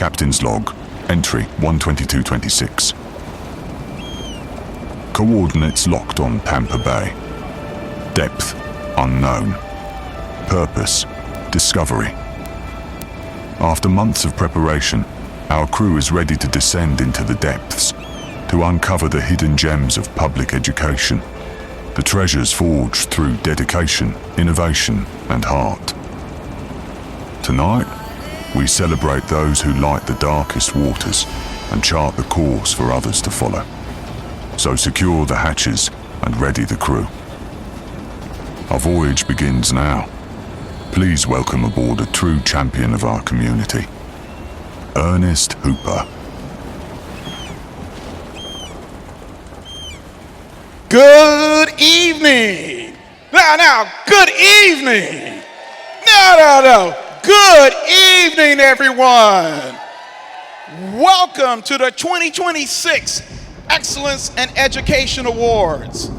Captain's Log, Entry 12226. Coordinates locked on Tampa Bay. Depth, unknown. Purpose, discovery. After months of preparation, our crew is ready to descend into the depths, to uncover the hidden gems of public education, the treasures forged through dedication, innovation, and heart. Tonight, we celebrate those who light the darkest waters and chart the course for others to follow. So secure the hatches and ready the crew. Our voyage begins now. Please welcome aboard a true champion of our community, Ernest Hooper. Good evening. Now, good evening. No. Good evening, everyone. Welcome to the 2026 Excellence in Education Awards.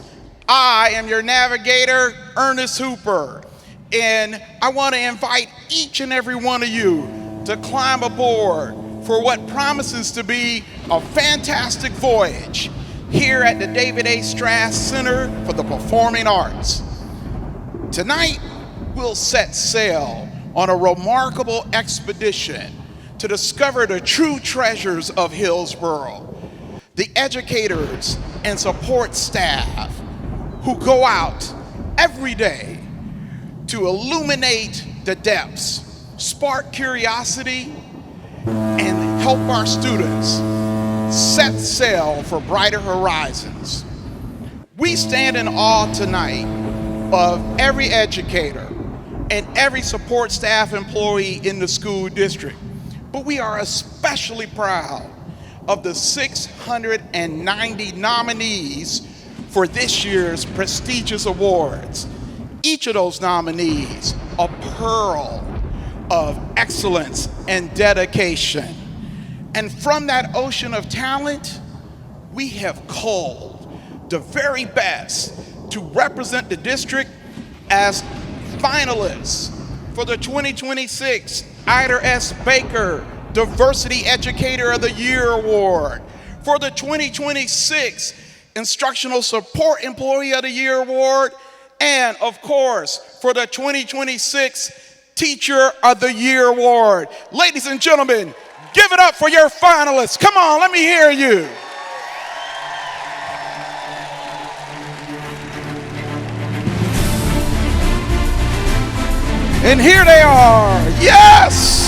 I am your navigator, Ernest Hooper, and I want to invite each and every one of you to climb aboard for what promises to be a fantastic voyage here at the David A. Strass Center for the Performing Arts. Tonight, we'll set sail on a remarkable expedition to discover the true treasures of Hillsborough, the educators and support staff who go out every day to illuminate the depths, spark curiosity, and help our students set sail for brighter horizons. We stand in awe tonight of every educator and every support staff employee in the school district, but we are especially proud of the 690 nominees for this year's prestigious awards. Each of those nominees a pearl of excellence and dedication. And from that ocean of talent, we have culled the very best to represent the district as finalists for the 2026 Ida S. Baker Diversity Educator of the Year Award, for the 2026 Instructional Support Employee of the Year Award, and of course, for the 2026 Teacher of the Year Award. Ladies and gentlemen, give it up for your finalists. Come on, let me hear you. And here they are. Yes!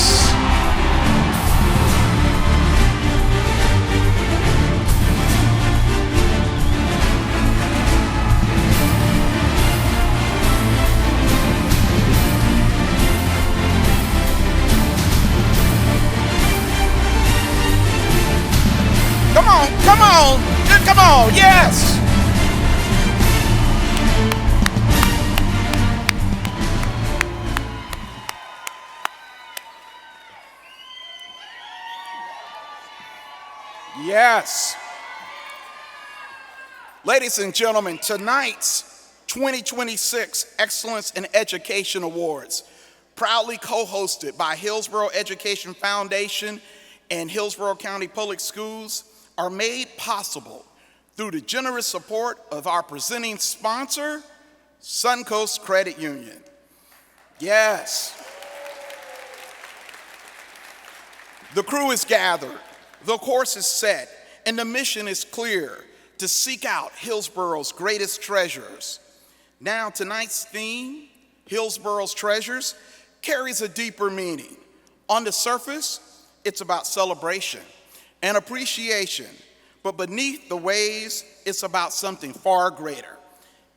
Come on, yes! Yes. Ladies and gentlemen, tonight's 2026 Excellence in Education Awards, proudly co-hosted by Hillsborough Education Foundation and Hillsborough County Public Schools, are made possible through the generous support of our presenting sponsor, Suncoast Credit Union. Yes. The crew is gathered, the course is set, and the mission is clear: to seek out Hillsborough's greatest treasures. Now, tonight's theme, Hillsborough's Treasures, carries a deeper meaning. On the surface, it's about celebration and appreciation, but beneath the waves, it's about something far greater.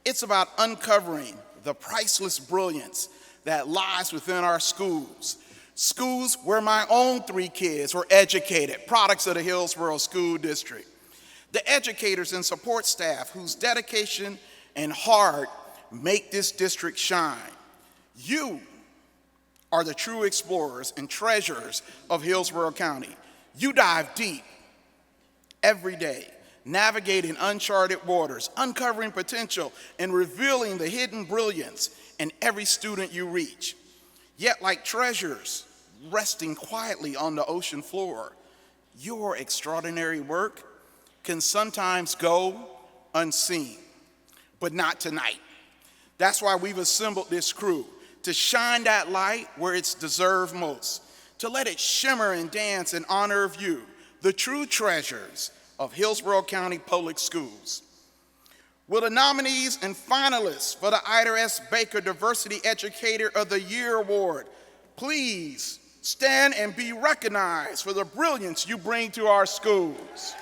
It's about uncovering the priceless brilliance that lies within our schools. Schools where my own 3 kids were educated, products of the Hillsborough School District. The educators and support staff whose dedication and heart make this district shine. You are the true explorers and treasures of Hillsborough County. You dive deep every day, navigating uncharted waters, uncovering potential, and revealing the hidden brilliance in every student you reach. Yet, like treasures, resting quietly on the ocean floor. Your extraordinary work can sometimes go unseen, but not tonight. That's why we've assembled this crew, to shine that light where it's deserved most, to let it shimmer and dance in honor of you, the true treasures of Hillsborough County Public Schools. Will the nominees and finalists for the Ida S. Baker Diversity Educator of the Year Award please stand and be recognized for the brilliance you bring to our schools?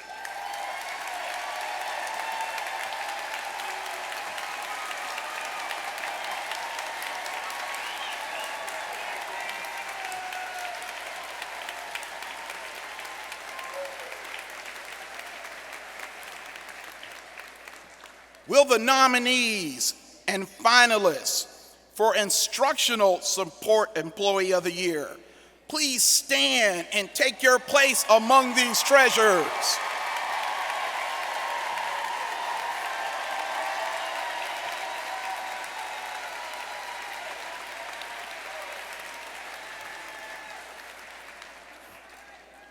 Will the nominees and finalists for Instructional Support Employee of the Year please stand and take your place among these treasures?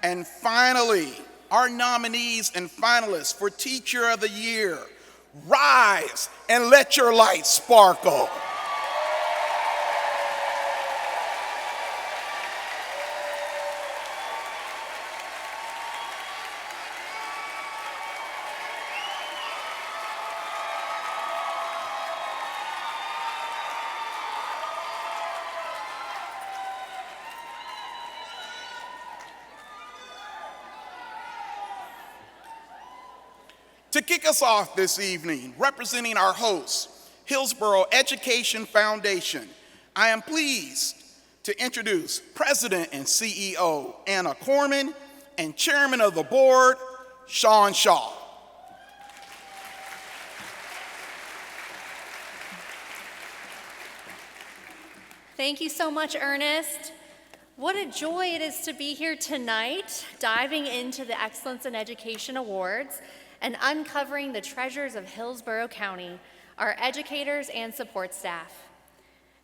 And finally, our nominees and finalists for Teacher of the Year, rise and let your light sparkle. To kick us off this evening, representing our host, Hillsborough Education Foundation, I am pleased to introduce President and CEO Anna Corman and Chairman of the Board, Sean Shaw. Thank you so much, Ernest. What a joy it is to be here tonight, diving into the Excellence in Education Awards and uncovering the treasures of Hillsborough County, our educators and support staff.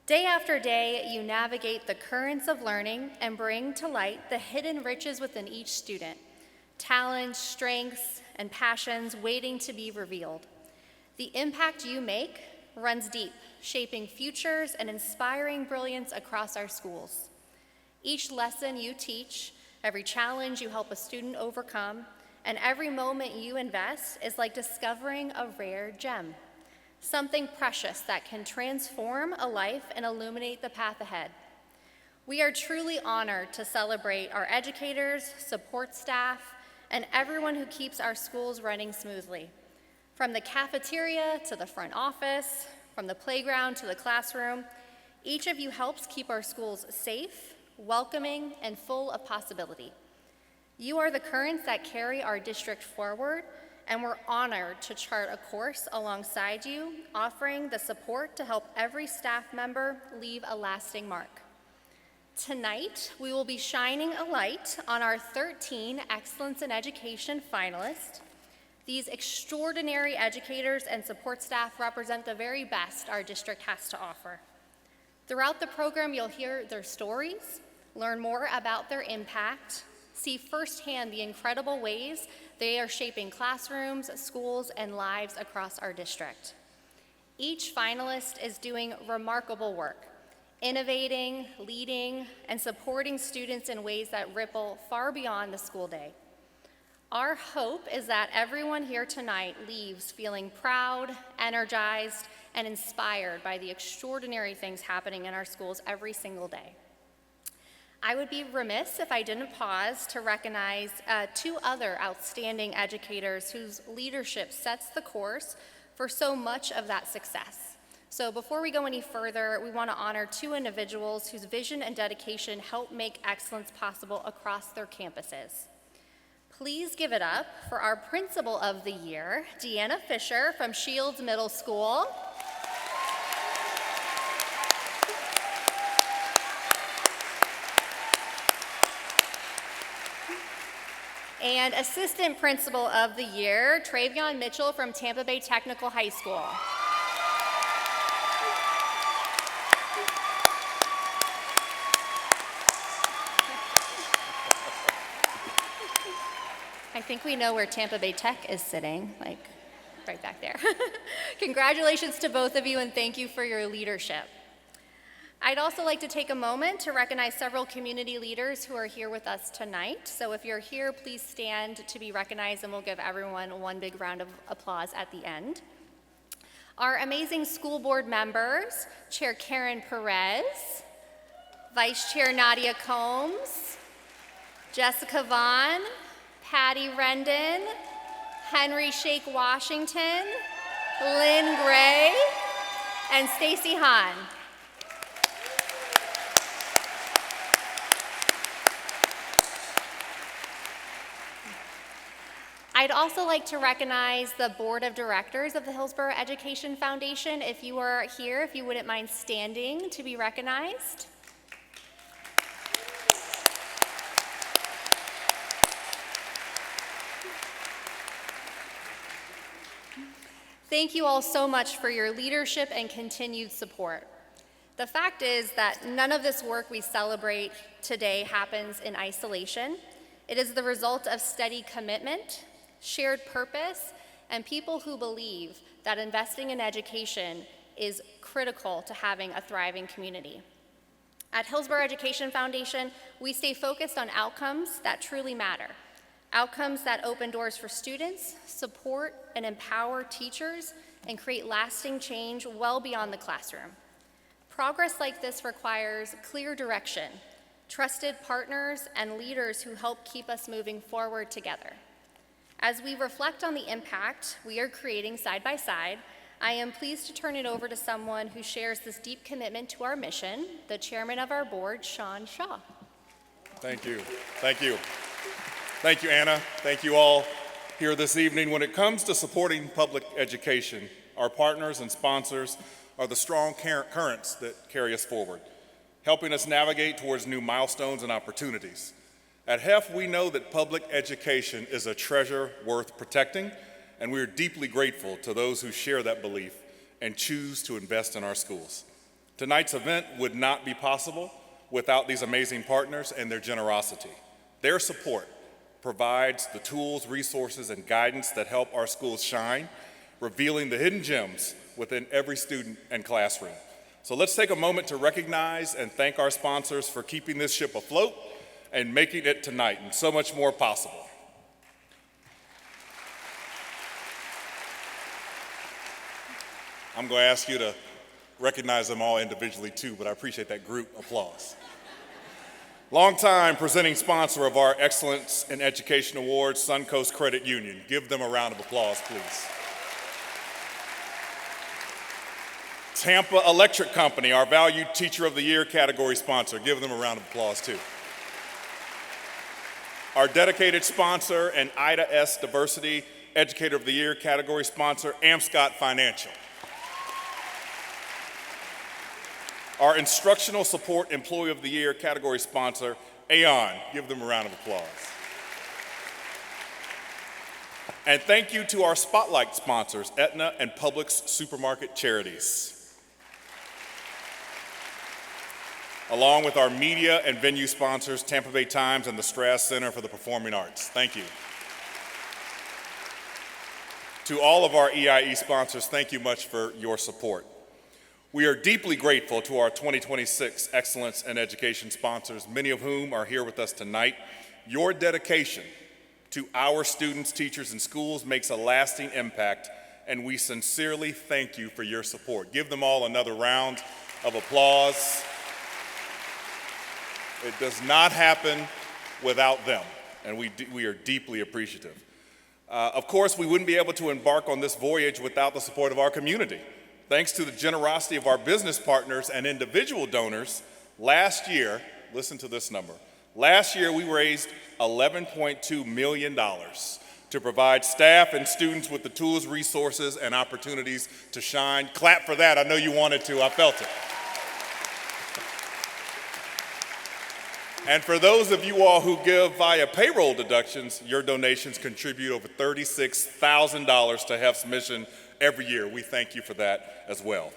Day after day, you navigate the currents of learning and bring to light the hidden riches within each student, talents, strengths, and passions waiting to be revealed. The impact you make runs deep, shaping futures and inspiring brilliance across our schools. Each lesson you teach, every challenge you help a student overcome, and every moment you invest is like discovering a rare gem, something precious that can transform a life and illuminate the path ahead. We are truly honored to celebrate our educators, support staff, and everyone who keeps our schools running smoothly. From the cafeteria to the front office, from the playground to the classroom, each of you helps keep our schools safe, welcoming, and full of possibility. You are the currents that carry our district forward, and we're honored to chart a course alongside you, offering the support to help every staff member leave a lasting mark. Tonight, we will be shining a light on our 13 Excellence in Education finalists. These extraordinary educators and support staff represent the very best our district has to offer. Throughout the program, you'll hear their stories, learn more about their impact, see firsthand the incredible ways they are shaping classrooms, schools, and lives across our district. Each finalist is doing remarkable work, innovating, leading, and supporting students in ways that ripple far beyond the school day. Our hope is that everyone here tonight leaves feeling proud, energized, and inspired by the extraordinary things happening in our schools every single day. I would be remiss if I didn't pause to recognize two other outstanding educators whose leadership sets the course for so much of that success. So before we go any further, we want to honor two individuals whose vision and dedication help make excellence possible across their campuses. Please give it up for our Principal of the Year, Deanna Fisher from Shields Middle School. And Assistant Principal of the Year, Travion Mitchell from Tampa Bay Technical High School. think we know where Tampa Bay Tech is sitting, like right back there. Congratulations to both of you, and thank you for your leadership. I'd also like to take a moment to recognize several community leaders who are here with us tonight. So if you're here, please stand to be recognized, and we'll give everyone one big round of applause at the end. Our amazing school board members, Chair Karen Perez, Vice Chair Nadia Combs, Jessica Vaughn, Patty Rendon, Henry Shake Washington, Lynn Gray, and Stacy Hahn. I'd also like to recognize the Board of Directors of the Hillsborough Education Foundation. If you are here, if you wouldn't mind standing to be recognized. Thank you all so much for your leadership and continued support. The fact is that none of this work we celebrate today happens in isolation. It is the result of steady commitment, shared purpose, and people who believe that investing in education is critical to having a thriving community. At Hillsborough Education Foundation, we stay focused on outcomes that truly matter. Outcomes that open doors for students, support and empower teachers, and create lasting change well beyond the classroom. Progress like this requires clear direction, trusted partners, and leaders who help keep us moving forward together. As we reflect on the impact we are creating side by side, I am pleased to turn it over to someone who shares this deep commitment to our mission, the chairman of our board, Sean Shaw. Thank you. Thank you. Thank you, Anna. Thank you all here this evening. When it comes to supporting public education, our partners and sponsors are the strong currents that carry us forward, helping us navigate towards new milestones and opportunities. At HEF, we know that public education is a treasure worth protecting, and we are deeply grateful to those who share that belief and choose to invest in our schools. Tonight's event would not be possible without these amazing partners and their generosity. Their support provides the tools, resources, and guidance that help our schools shine, revealing the hidden gems within every student and classroom. So let's take a moment to recognize and thank our sponsors for keeping this ship afloat and making it tonight and so much more possible. I'm going to ask you to recognize them all individually too, but I appreciate that group applause. Longtime presenting sponsor of our Excellence in Education Awards, Suncoast Credit Union. Give them a round of applause, please. Tampa Electric Company, our Valued Teacher of the Year category sponsor. Give them a round of applause too. Our dedicated sponsor and Ida S. Diversity Educator of the Year category sponsor, Amscott Financial. Our Instructional Support Employee of the Year category sponsor, Aon. Give them a round of applause. And thank you to our Spotlight sponsors, Aetna and Publix Supermarket Charities, along with our media and venue sponsors, Tampa Bay Times and the Strass Center for the Performing Arts. Thank you. To all of our EIE sponsors, thank you much for your support. We are deeply grateful to our 2026 Excellence in Education sponsors, many of whom are here with us tonight. Your dedication to our students, teachers, and schools makes a lasting impact, and we sincerely thank you for your support. Give them all another round of applause. It does not happen without them, and we are deeply appreciative. Of course, we wouldn't be able to embark on this voyage without the support of our community. Thanks to the generosity of our business partners and individual donors, last year, listen to this number, last year we raised $11.2 million to provide staff and students with the tools, resources, and opportunities to shine. Clap for that. I know you wanted to. I felt it. And for those of you all who give via payroll deductions, your donations contribute over $36,000 to HEF's mission every year. We thank you for that as well.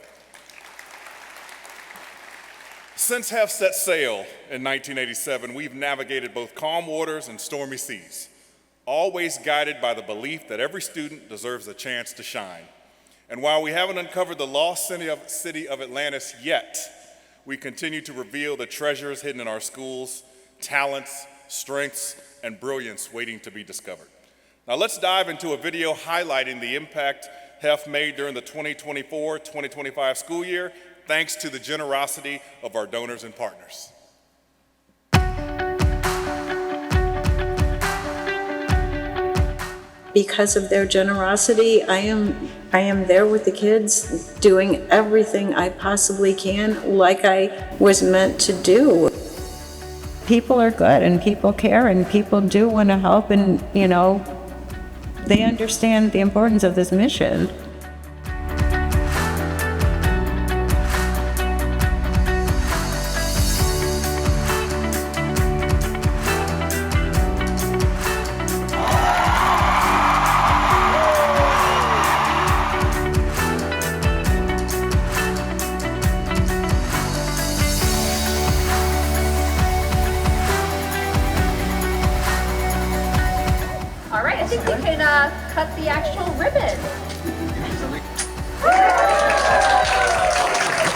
Since HEF set sail in 1987, we've navigated both calm waters and stormy seas. always guided by the belief that every student deserves a chance to shine. And while we haven't uncovered the lost city of Atlantis yet, we continue to reveal the treasures hidden in our schools, talents, strengths, and brilliance waiting to be discovered. Now let's dive into a video highlighting the impact HEF made during the 2024-2025 school year, thanks to the generosity of our donors and partners. Because of their generosity, I am there with the kids, doing everything I possibly can, like I was meant to do. People are good, and people care, and people do want to help, and, you know, they understand the importance of this mission. All right, I think we can cut the actual ribbon.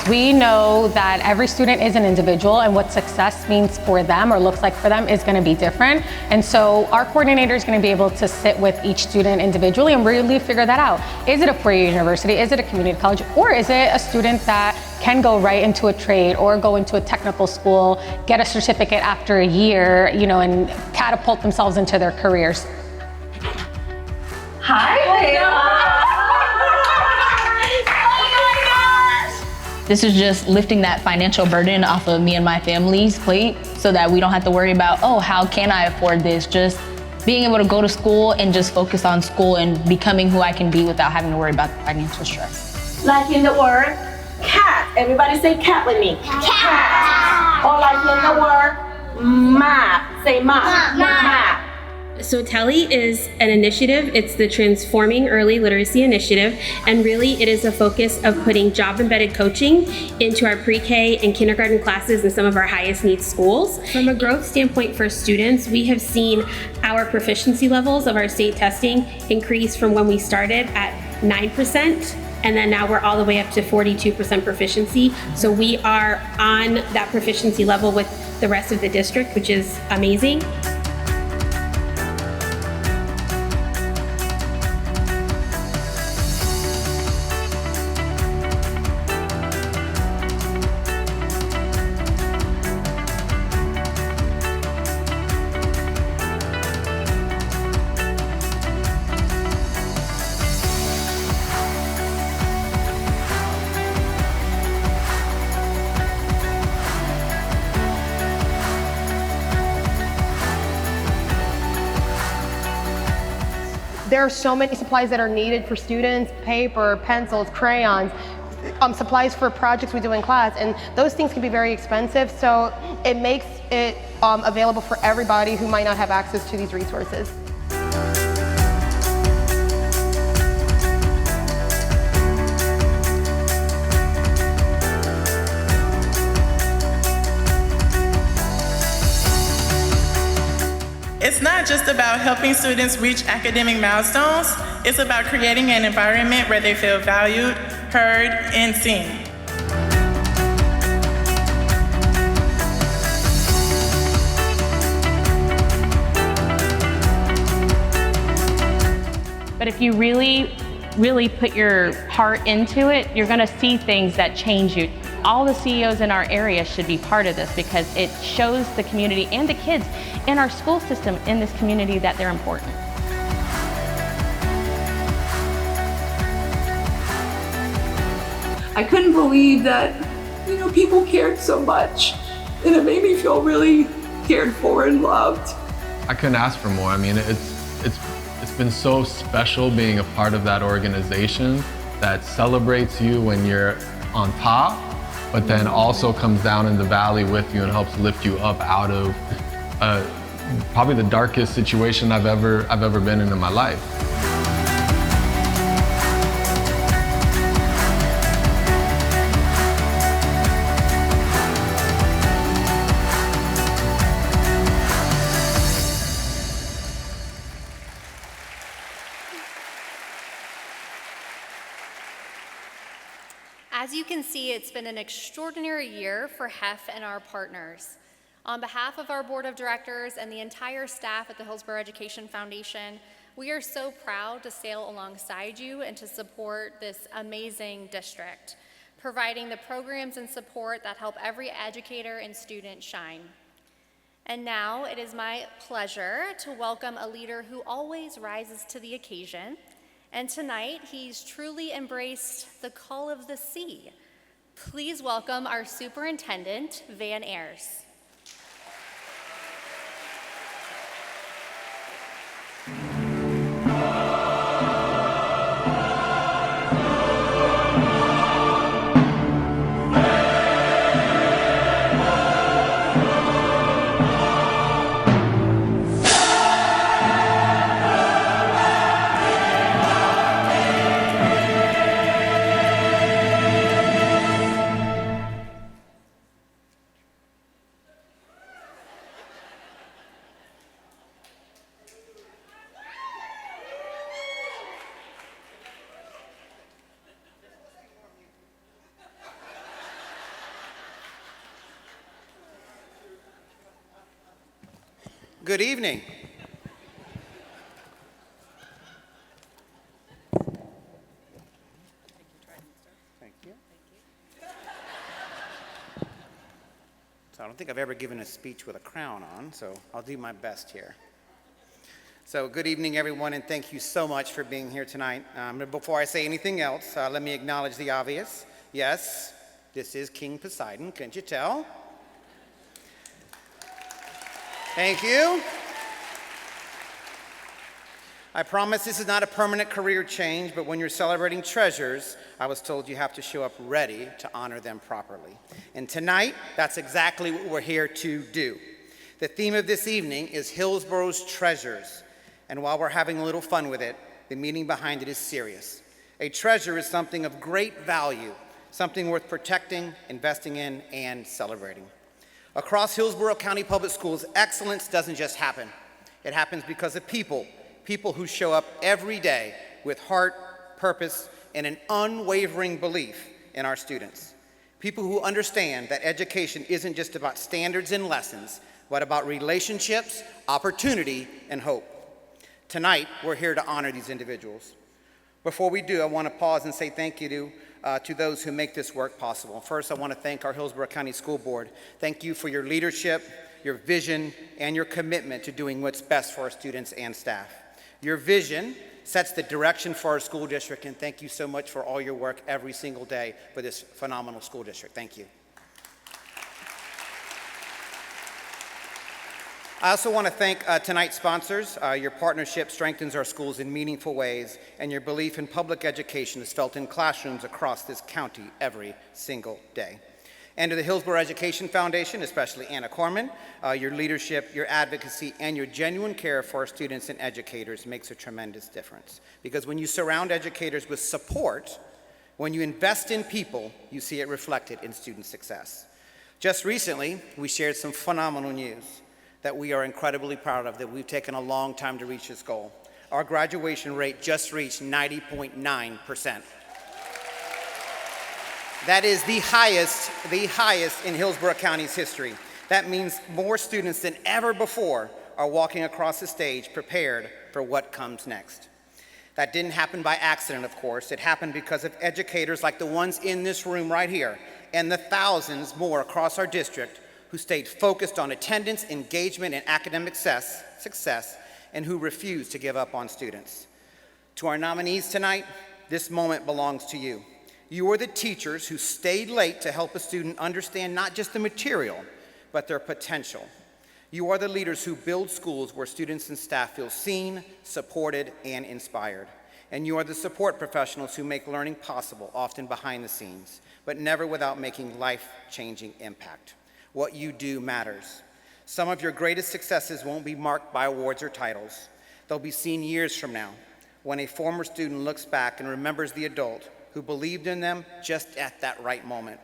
We know that every student is an individual, and what success means for them or looks like for them is going to be different. And so our coordinator is going to be able to sit with each student individually and really figure that out. Is it a four-year university? Is it a community college? Or is it a student that can go right into a trade or go into a technical school, get a certificate after a year, you know, and catapult themselves into their careers? This is just lifting that financial burden off of me and my family's plate so that we don't have to worry about, oh, how can I afford this? Just being able to go to school and just focus on school and becoming who I can be without having to worry about the financial stress. Like in the word cat. Everybody say cat with me. Cat. Or like in the word map. Say map. Map. So TELI is an initiative. It's the Transforming Early Literacy Initiative, and really it is a focus of putting job-embedded coaching into our pre-K and kindergarten classes in some of our highest needs schools. From a growth standpoint for students, we have seen our proficiency levels of our state testing increase from when we started at 9%, and then now we're all the way up to 42% proficiency. So we are on that proficiency level with the rest of the district, which is amazing. There are so many supplies that are needed for students: paper, pencils, crayons, supplies for projects we do in class, and those things can be very expensive, so it makes it available for everybody who might not have access to these resources. It's not just about helping students reach academic milestones, it's about creating an environment where they feel valued, heard, and seen. But if you really put your heart into it, you're going to see things that change you. All the CEOs in our area should be part of this because it shows the community and the kids in our school system in this community that they're important. I couldn't believe that, people cared so much, and it made me feel really cared for and loved. I couldn't ask for more. I mean, it's been so special being a part of that organization that celebrates you when you're on top, but then also comes down in the valley with you and helps lift you up out of probably the darkest situation I've ever been in my life. As you can see, it's been an extraordinary year for HEF and our partners. On behalf of our board of directors and the entire staff at the Hillsborough Education Foundation, we are so proud to sail alongside you and to support this amazing district, providing the programs and support that help every educator and student shine. And now it is my pleasure to welcome a leader who always rises to the occasion. And tonight, he's truly embraced the call of the sea. Please welcome our superintendent, Van Ayers. Good evening. Thank you. So I don't think I've ever given a speech with a crown on, so I'll do my best here. So good evening, everyone, and thank you so much for being here tonight. Before I say anything else, let me acknowledge the obvious. Yes, this is King Poseidon, couldn't you tell? Thank you. I promise this is not a permanent career change, but when you're celebrating treasures, I was told you have to show up ready to honor them properly. And tonight, that's exactly what we're here to do. The theme of this evening is Hillsborough's Treasures. And while we're having a little fun with it, the meaning behind it is serious. A treasure is something of great value, something worth protecting, investing in, and celebrating. Across Hillsborough County Public Schools, excellence doesn't just happen. It happens because of people who show up every day with heart, purpose, and an unwavering belief in our students. People who understand that education isn't just about standards and lessons, but about relationships, opportunity, and hope. Tonight, we're here to honor these individuals. Before we do, I want to pause and say thank you to those who make this work possible. First, I want to thank our Hillsborough County School Board. Thank you for your leadership, your vision, and your commitment to doing what's best for our students and staff. Your vision sets the direction for our school district, and thank you so much for all your work every single day for this phenomenal school district. Thank you. I also want to thank tonight's sponsors. Your partnership strengthens our schools in meaningful ways, and your belief in public education is felt in classrooms across this county every single day. And to the Hillsborough Education Foundation, especially Anna Corman, your leadership, your advocacy, and your genuine care for our students and educators makes a tremendous difference. Because when you surround educators with support, when you invest in people, you see it reflected in student success. Just recently, we shared some phenomenal news that we are incredibly proud of, that we've taken a long time to reach this goal. Our graduation rate just reached 90.9%. That is the highest in Hillsborough County's history. That means more students than ever before are walking across the stage prepared for what comes next. That didn't happen by accident, of course. It happened because of educators like the ones in this room right here, and the thousands more across our district who stayed focused on attendance, engagement, and academic success, and who refused to give up on students. To our nominees tonight, this moment belongs to you. You are the teachers who stayed late to help a student understand not just the material, but their potential. You are the leaders who build schools where students and staff feel seen, supported, and inspired. And you are the support professionals who make learning possible, often behind the scenes, but never without making life-changing impact. What you do matters. Some of your greatest successes won't be marked by awards or titles. They'll be seen years from now, when a former student looks back and remembers the adult who believed in them just at that right moment.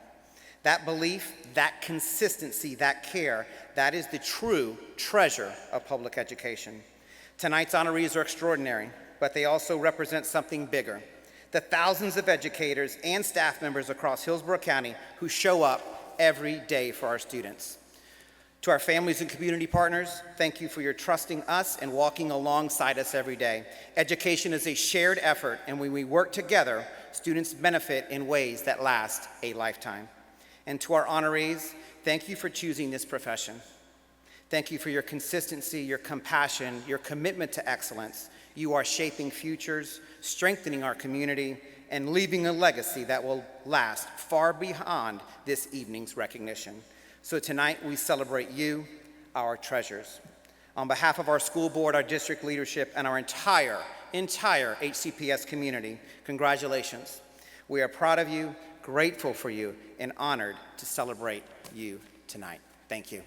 That belief, that consistency, that care, that is the true treasure of public education. Tonight's honorees are extraordinary, but they also represent something bigger. the thousands of educators and staff members across Hillsborough County who show up every day for our students. To our families and community partners, thank you for your trusting us and walking alongside us every day. Education is a shared effort, and when we work together, students benefit in ways that last a lifetime. And to our honorees, thank you for choosing this profession. Thank you for your consistency, your compassion, your commitment to excellence. You are shaping futures, strengthening our community, and leaving a legacy that will last far beyond this evening's recognition. So tonight we celebrate you, our treasures. On behalf of our school board, our district leadership, and our entire HCPS community, congratulations. We are proud of you, grateful for you, and honored to celebrate you tonight. Thank you.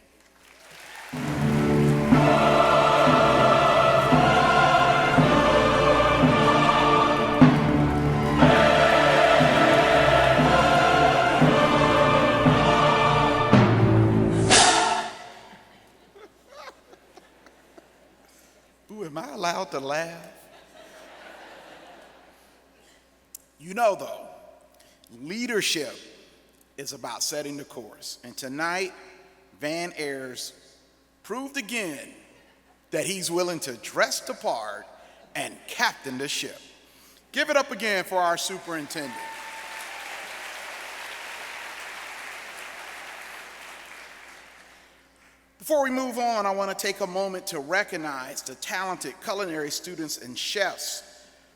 Ooh, am I allowed to laugh? You know, though, leadership is about setting the course. And tonight, Van Ayers proved again that he's willing to dress the part and captain the ship. Give it up again for our superintendent. Before we move on, I want to take a moment to recognize the talented culinary students and chefs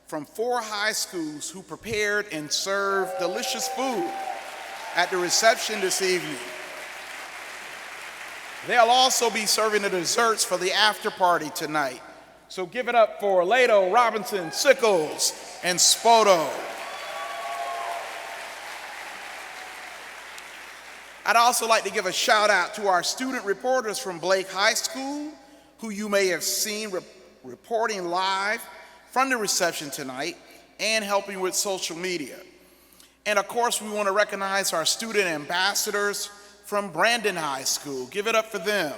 from 4 high schools who prepared and served delicious food at the reception this evening. They'll also be serving the desserts for the after party tonight. So give it up for Lato, Robinson, Sickles, and Spoto. I'd also like to give a shout out to our student reporters from Blake High School, who you may have seen reporting live from the reception tonight and helping with social media. And of course, we want to recognize our student ambassadors from Brandon High School. Give it up for them.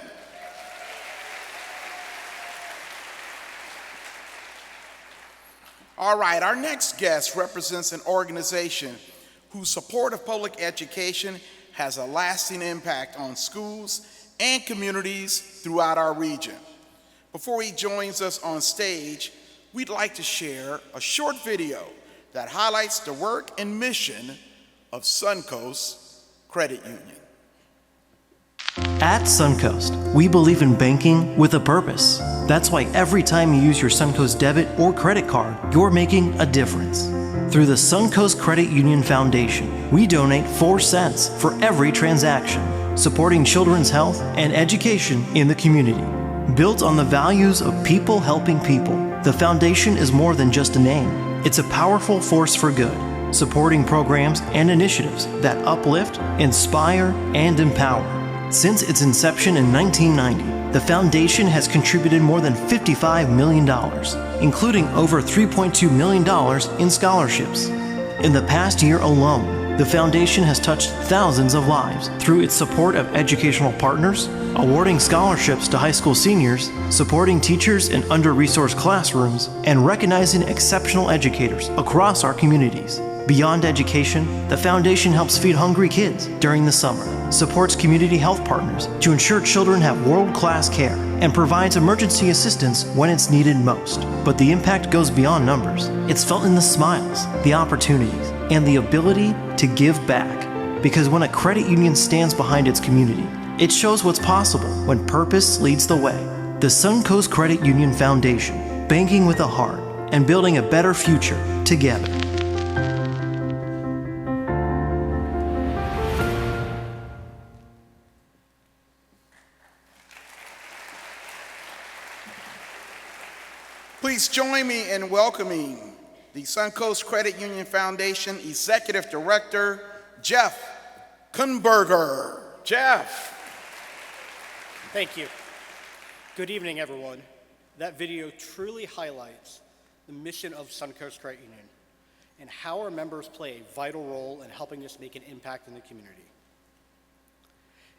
All right, our next guest represents an organization whose support of public education has a lasting impact on schools and communities throughout our region. Before he joins us on stage, we'd like to share a short video that highlights the work and mission of Suncoast Credit Union. At Suncoast, we believe in banking with a purpose. That's why every time you use your Suncoast debit or credit card, you're making a difference. Through the Suncoast Credit Union Foundation, we donate 4 cents for every transaction, supporting children's health and education in the community. Built on the values of people helping people, the foundation is more than just a name. It's a powerful force for good, supporting programs and initiatives that uplift, inspire, and empower. Since its inception in 1990, the foundation has contributed more than $55 million, including over $3.2 million in scholarships. In the past year alone, the foundation has touched thousands of lives through its support of educational partners, awarding scholarships to high school seniors, supporting teachers in under-resourced classrooms, and recognizing exceptional educators across our communities. Beyond education, the foundation helps feed hungry kids during the summer, supports community health partners to ensure children have world-class care, and provides emergency assistance when it's needed most. But the impact goes beyond numbers. It's felt in the smiles, the opportunities, and the ability to give back. Because when a credit union stands behind its community, it shows what's possible when purpose leads the way. The Suncoast Credit Union Foundation, banking with a heart and building a better future together. Please join me in welcoming the Suncoast Credit Union Foundation Executive Director, Jeff Kunberger. Jeff. Thank you. Good evening, everyone. That video truly highlights the mission of Suncoast Credit Union and how our members play a vital role in helping us make an impact in the community.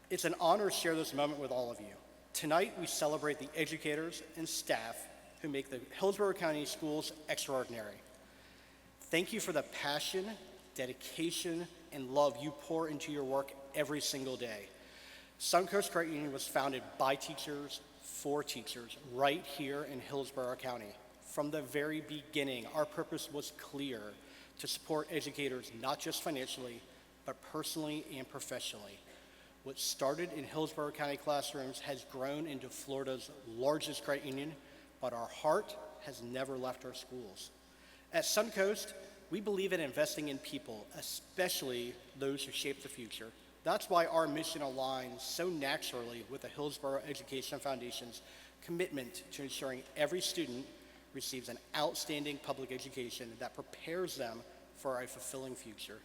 It's an honor to share this moment with all of you. Tonight, we celebrate the educators and staff who make the Hillsborough County schools extraordinary. Thank you for the passion, dedication, and love you pour into your work every single day. Suncoast Credit Union was founded by teachers for teachers right here in Hillsborough County. From the very beginning, our purpose was clear: to support educators not just financially, but personally and professionally. What started in Hillsborough County classrooms has grown into Florida's largest credit union, but our heart has never left our schools. At Suncoast, we believe in investing in people, especially those who shape the future. That's why our mission aligns so naturally with the Hillsborough Education Foundation's commitment to ensuring every student receives an outstanding public education that prepares them for a fulfilling future.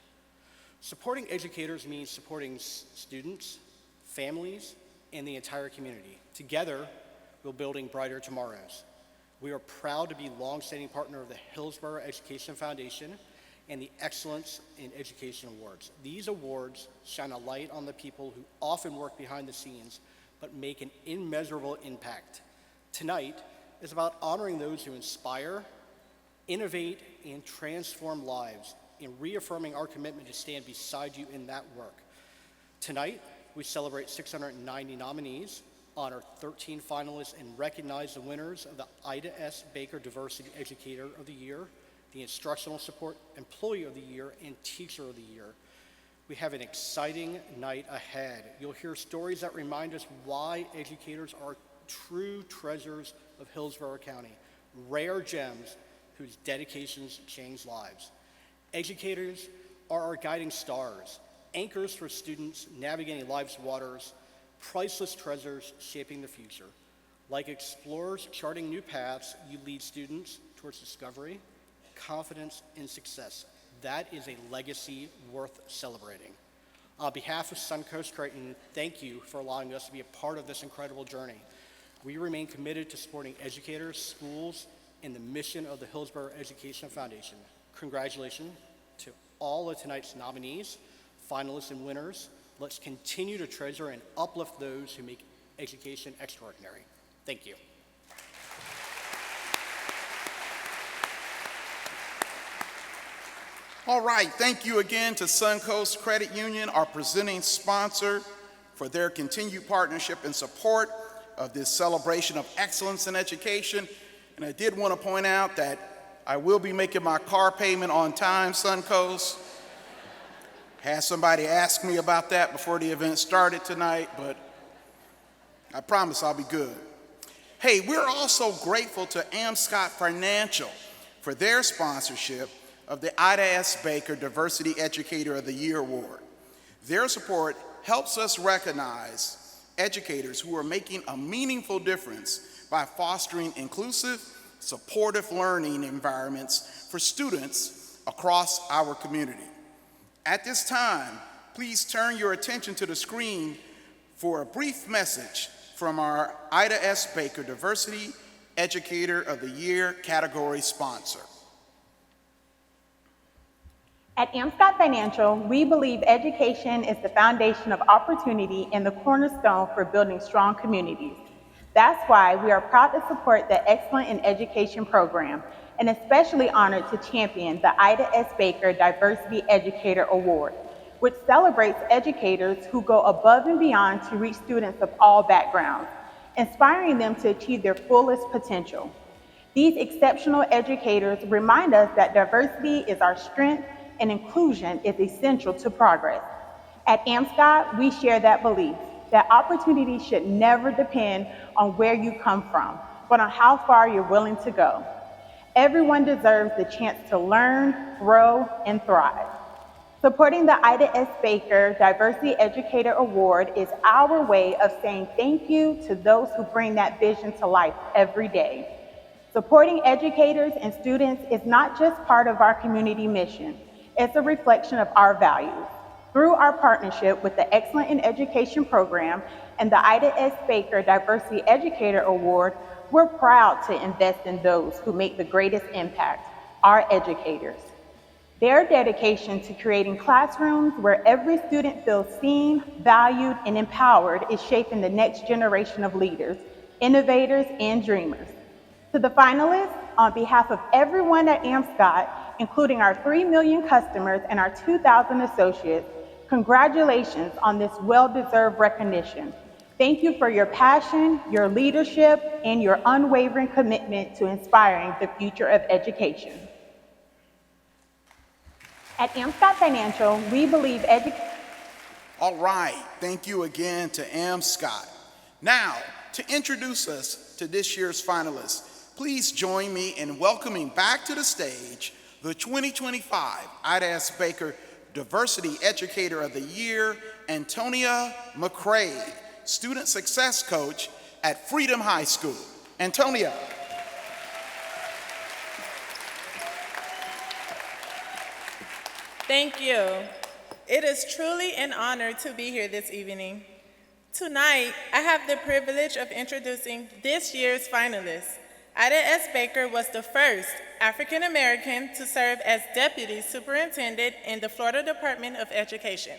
Supporting educators means supporting students, families, and the entire community. Together, we're building brighter tomorrows. We are proud to be longstanding partner of the Hillsborough Education Foundation and the Excellence in Education Awards. These awards shine a light on the people who often work behind the scenes but make an immeasurable impact. Tonight is about honoring those who inspire, innovate, and transform lives, and reaffirming our commitment to stand beside you in that work. Tonight, we celebrate 690 nominees, honor 13 finalists, and recognize the winners of the Ida S. Baker Diversity Educator of the Year, the Instructional Support Employee of the Year, and Teacher of the Year. We have an exciting night ahead. You'll hear stories that remind us why educators are true treasures of Hillsborough County, rare gems whose dedications change lives. Educators are our guiding stars, anchors for students navigating life's waters, priceless treasures shaping the future. Like explorers charting new paths, you lead students towards discovery, confidence, and success. That is a legacy worth celebrating. On behalf of Suncoast Credit Union, thank you for allowing us to be a part of this incredible journey. We remain committed to supporting educators, schools, and the mission of the Hillsborough Education Foundation. Congratulations to all of tonight's nominees, finalists, and winners. Let's continue to treasure and uplift those who make education extraordinary. Thank you. All right, thank you again to Suncoast Credit Union, our presenting sponsor, for their continued partnership and support of this celebration of excellence in education. And I did want to point out that I will be making my car payment on time, Suncoast. Had somebody ask me about that before the event started tonight, but I promise I'll be good. Hey, we're also grateful to Amscott Financial for their sponsorship of the Ida S. Baker Diversity Educator of the Year Award. Their support helps us recognize educators who are making a meaningful difference by fostering inclusive, supportive learning environments for students across our community. At this time, please turn your attention to the screen for a brief message from our Ida S. Baker Diversity Educator of the Year category sponsor. At Amscott Financial, we believe education is the foundation of opportunity and the cornerstone for building strong communities. That's why we are proud to support the Excellent in Education program, and especially honored to champion the Ida S. Baker Diversity Educator Award, which celebrates educators who go above and beyond to reach students of all backgrounds, inspiring them to achieve their fullest potential. These exceptional educators remind us that diversity is our strength and inclusion is essential to progress. At Amscott, we share that belief that opportunity should never depend on where you come from, but on how far you're willing to go. Everyone deserves the chance to learn, grow, and thrive. Supporting the Ida S. Baker Diversity Educator Award is our way of saying thank you to those who bring that vision to life every day. Supporting educators and students is not just part of our community mission, it's a reflection of our values. Through our partnership with the Excellent in Education program and the Ida S. Baker Diversity Educator Award, we're proud to invest in those who make the greatest impact, our educators. Their dedication to creating classrooms where every student feels seen, valued, and empowered is shaping the next generation of leaders, innovators, and dreamers. To the finalists, on behalf of everyone at Amscott including our 3 million customers and our 2,000 associates, congratulations on this well-deserved recognition. Thank you for your passion, your leadership, and your unwavering commitment to inspiring the future of education. At Amscott Financial, we believe education. All right, thank you again to Scott. Now, to introduce us to this year's finalists, please join me in welcoming back to the stage the 2025 Ida S. Baker Diversity Educator of the Year, Antonia McCrae, Student Success Coach at Freedom High School. Antonia. Thank you. It is truly an honor to be here this evening. Tonight, I have the privilege of introducing this year's finalists. Ida S. Baker was the first African American to serve as Deputy Superintendent in the Florida Department of Education.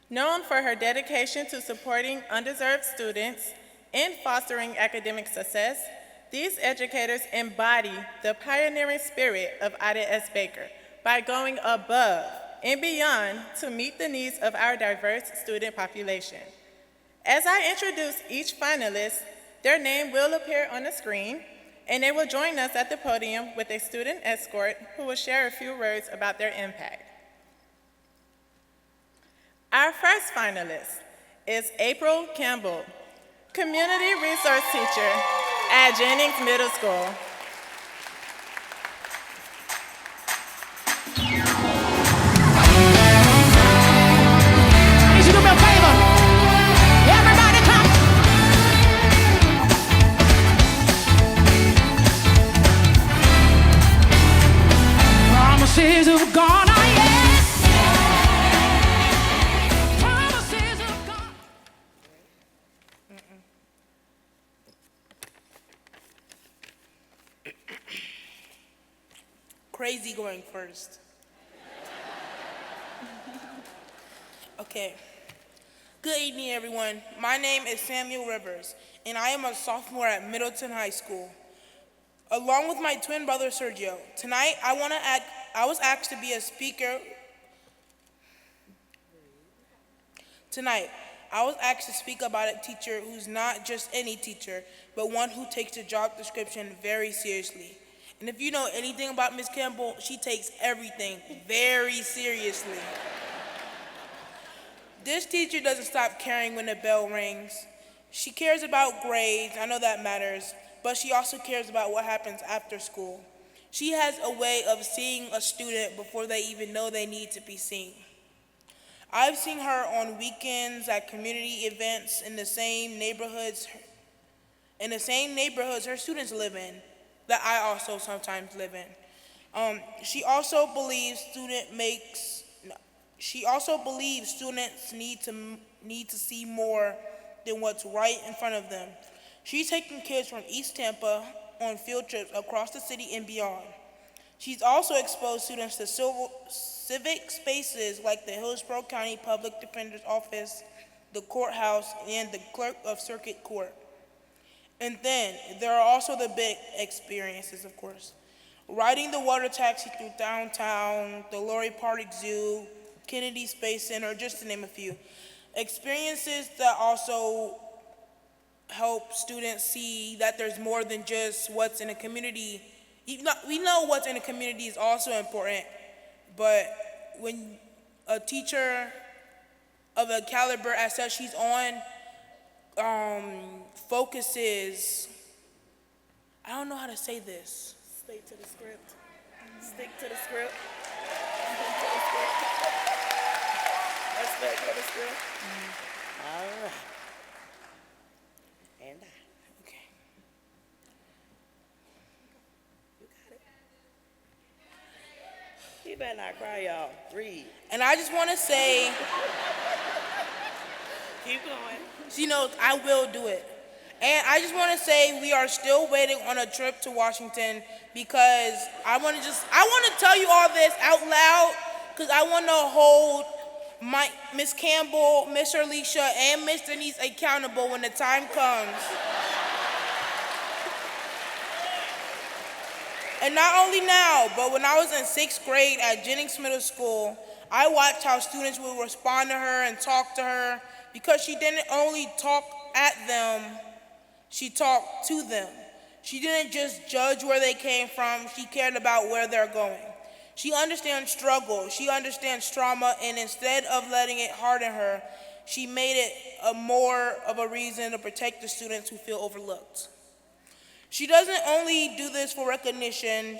Known for her dedication to supporting undeserved students and fostering academic success, these educators embody the pioneering spirit of Ida S. Baker by going above and beyond to meet the needs of our diverse student population. As I introduce each finalist, their name will appear on the screen, and they will join us at the podium with a student escort who will share a few words about their impact. Our first finalist is April Campbell, Community Resource Teacher at Jennings Middle School. Promises of God, Crazy going first. Okay. Good evening, everyone. My name is Samuel Rivers, and I am a sophomore at Middleton High School. Along with my twin brother Sergio, tonight I was asked to be a speaker. Tonight, I was asked to speak about a teacher who's not just any teacher, but one who takes the job description very seriously. And if you know anything about Ms. Campbell, she takes everything very seriously. This teacher doesn't stop caring when the bell rings. She cares about grades, I know that matters, but she also cares about what happens after school. She has a way of seeing a student before they even know they need to be seen. I've seen her on weekends at community events in the same neighborhoods her students live in, that I also sometimes live in. She also believes students need to see more than what's right in front of them. She's taking kids from East Tampa on field trips across the city and beyond. She's also exposed students to civic spaces like the Hillsborough County Public Defender's Office, the courthouse, and the Clerk of Circuit Court. And then there are also the big experiences, of course. Riding the water taxi through downtown, the Lorry Park Zoo, Kennedy Space Center, just to name a few. Experiences that also help students see that there's more than just what's in a community. We know what's in a community is also important, but when a teacher of a caliber as such she's on focuses, I don't know how to say this. Stick to the script. Stick to the script. Let's stick to the script. All right. And okay. You got it. You better not cry, y'all. Read. And I just want to say, Keep going. she knows I will do it. And I just want to say we are still waiting on a trip to Washington because I want to tell you all this out loud because I want to hold Miss Campbell, Miss Alicia, and Miss Denise accountable when the time comes. And not only now, but when I was in 6th grade at Jennings Middle School, I watched how students would respond to her and talk to her because she didn't only talk at them, she talked to them. She didn't just judge where they came from, she cared about where they're going. She understands struggle, she understands trauma, and instead of letting it harden her, she made it more of a reason to protect the students who feel overlooked. She doesn't only do this for recognition.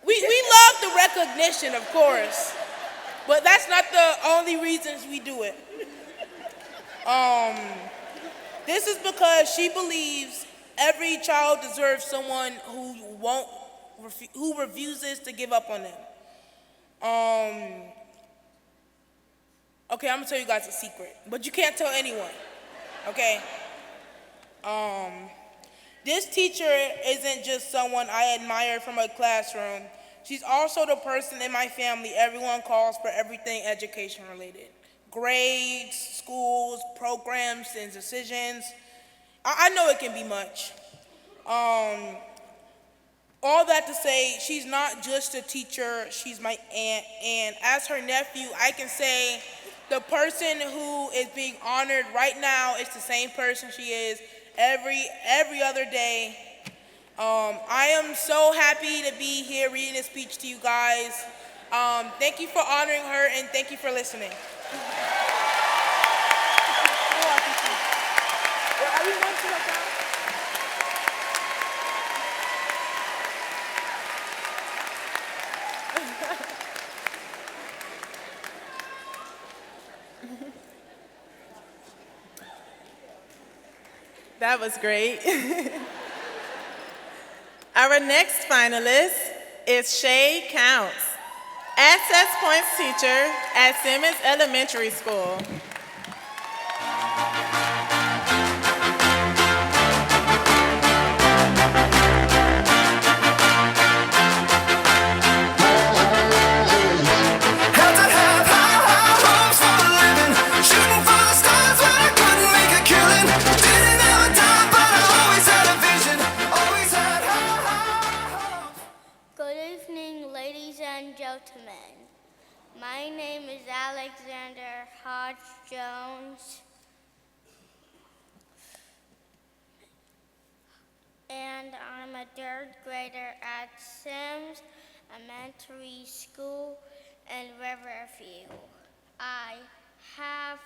We love the recognition, of course, but that's not the only reasons we do it. This is because she believes every child deserves someone who refuses to give up on them. Okay, I'm gonna tell you guys a secret, but you can't tell anyone, okay? This teacher isn't just someone I admire from a classroom. She's also the person in my family everyone calls for everything education related. Grades, schools, programs, and decisions. I know it can be much. All that to say, she's not just a teacher, she's my aunt, and as her nephew, I can say the person who is being honored right now is the same person she is every other day. I am so happy to be here reading this speech to you guys. Thank you for honoring her, and thank you for listening. That was great. Our next finalist is Shay Counts, Access Points teacher at Simmons Elementary School. My name is Alexander Hodge Jones, and I'm a 3rd grader at Sims Elementary School in Riverview. I have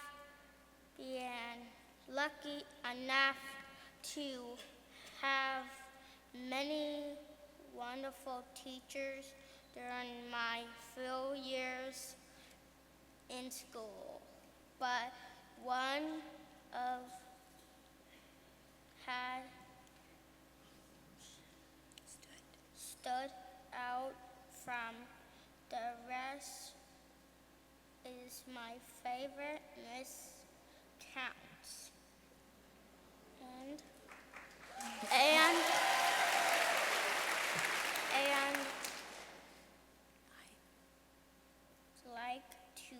been lucky enough to have many wonderful teachers during my few years in school, but one of had stood out from the rest is my favorite, Miss Counts. And I'd like to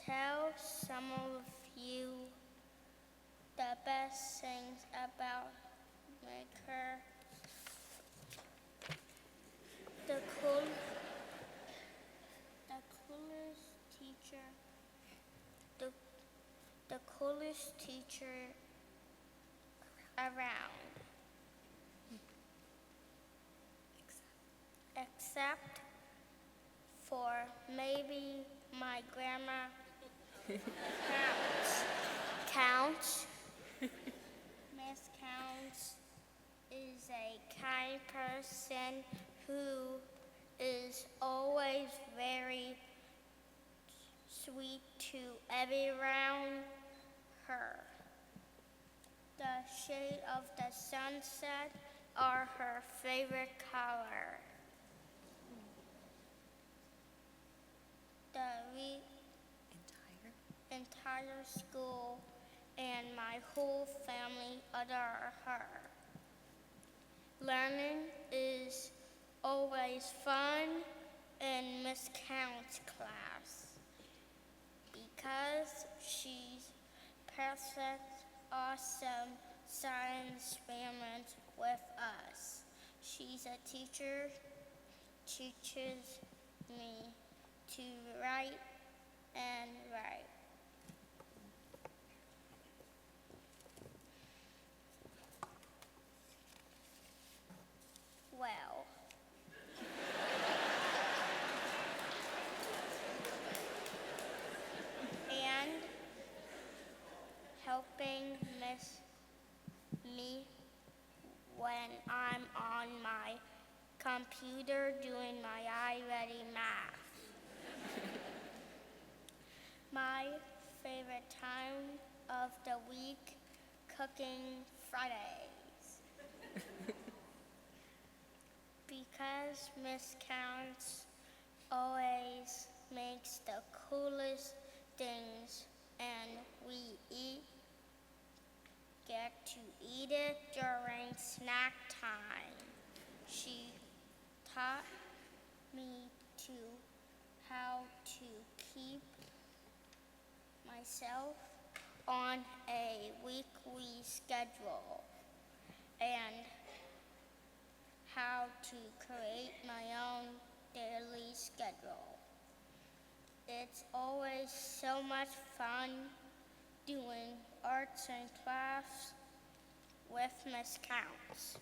tell some of you the best things about her. The coolest teacher around. Except for maybe my grandma Counts. Miss Counts is a kind person who is always very sweet to everyone around her. The shade of the sunset are her favorite color. The entire school and my whole family adore her. Learning is always fun in Miss Count's class because she's perfect, awesome science experiments with us. She's a teacher, teaches me to write and write. Well, and helping Miss me when I'm on my computer doing my iReady math. My favorite time of the week, cooking Fridays. Because Miss Counts always makes the coolest things and we get to eat it during snack time. She taught me how to keep myself on a weekly schedule and how to create my own daily schedule. It's always so much fun doing arts and crafts with Miss Counts.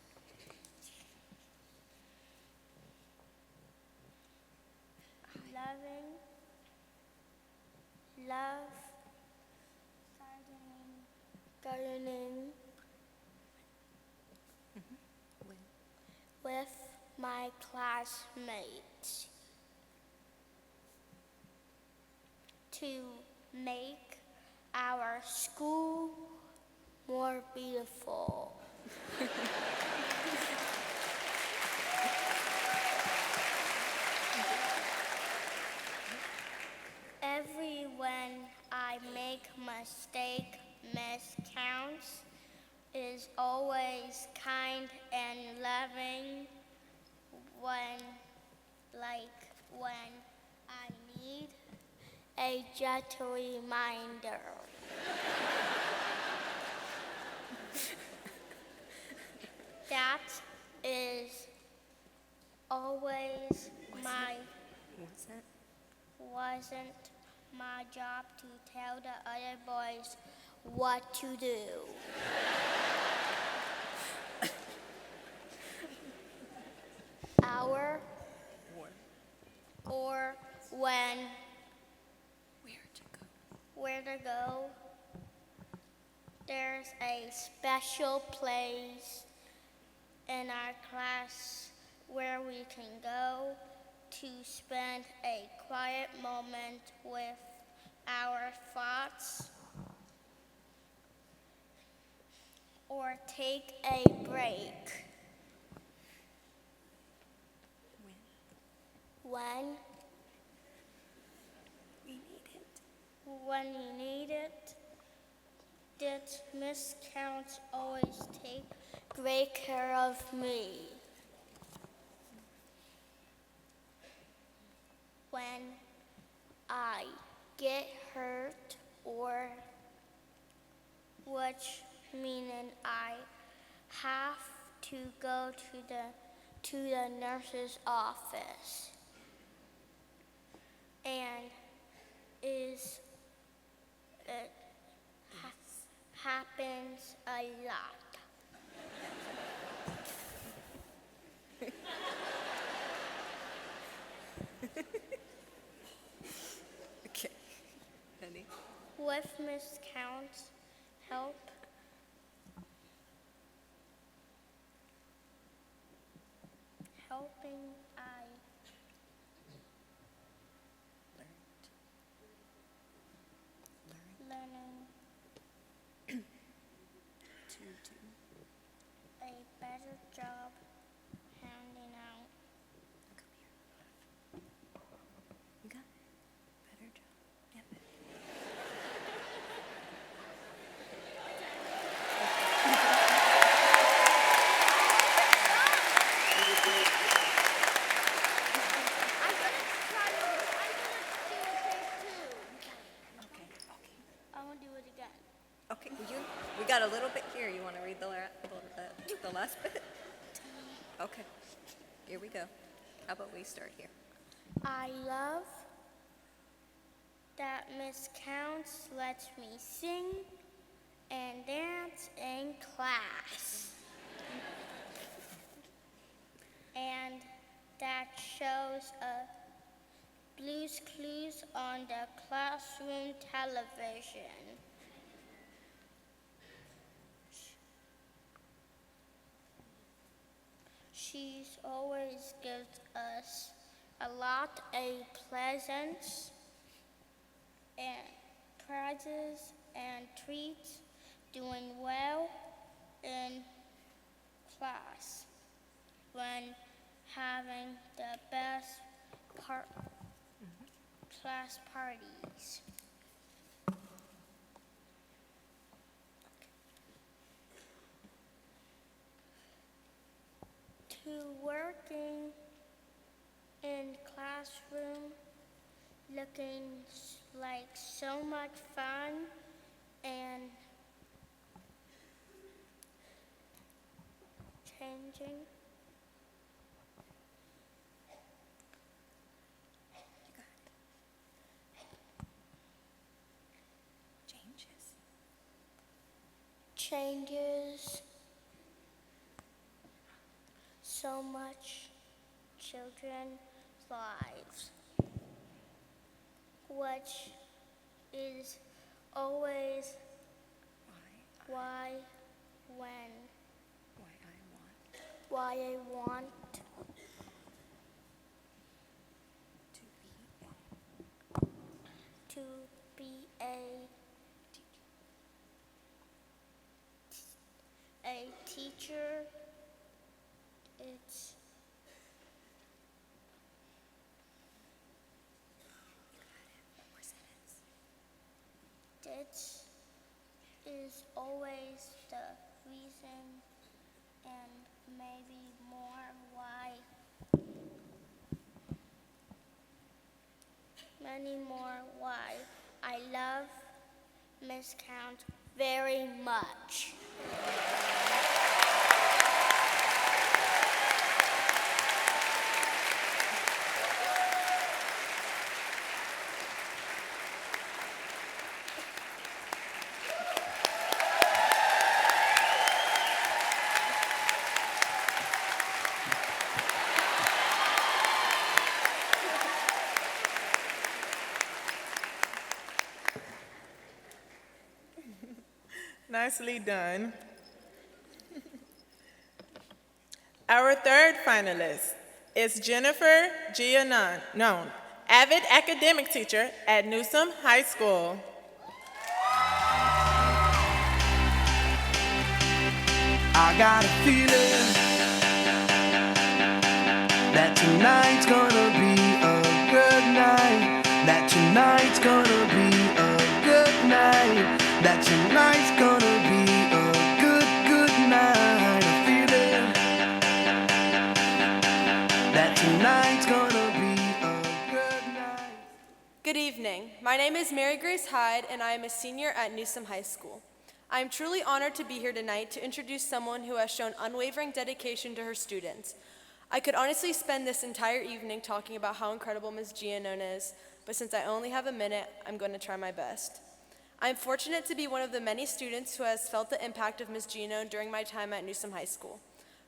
Love gardening with my classmates to make our school more beautiful. When I make mistake, Miss Counts is always kind and loving when I need a gentle reminder. That is always wasn't my job to tell the other boys what to do. Or when where to go. There's a special place in our class where we can go to spend a quiet moment with our thoughts or take a break. When you need it, did Miss Counts always take great care of me? When I get hurt or which meaning I have to go to the nurse's office. And it happens a lot. Okay, honey. With Miss Counts' help, I learning to do a better job handing out. You got it. Better job. Yep. Okay, we got a little bit here. You want to read the last bit? Okay, here we go. How about we start here? I love that Miss Counts lets me sing and dance in class. And that shows Blue's Clues on the classroom television. She's always gives us a lot of presents and prizes and treats, doing well in class when having the best class parties. To working in classroom, looking like so much fun and changing. Changes so much children's lives, which is always why I want to be a teacher. This is always the reason and maybe more why, many more why I love Miss Count very much. Nicely done. Our third finalist is Jennifer Giannone, avid academic teacher at Newsom High School. I got a feeling that tonight's gonna be a good night. That tonight's gonna be a good night. That tonight's gonna be a good night. A feeling that tonight's gonna be a good night. Good evening. My name is Mary Grace Hyde, and I am a senior at Newsom High School. I am truly honored to be here tonight to introduce someone who has shown unwavering dedication to her students. I could honestly spend this entire evening talking about how incredible Ms. Giannone is, but since I only have a minute, I'm going to try my best. I am fortunate to be one of the many students who has felt the impact of Ms. Giannone during my time at Newsom High School.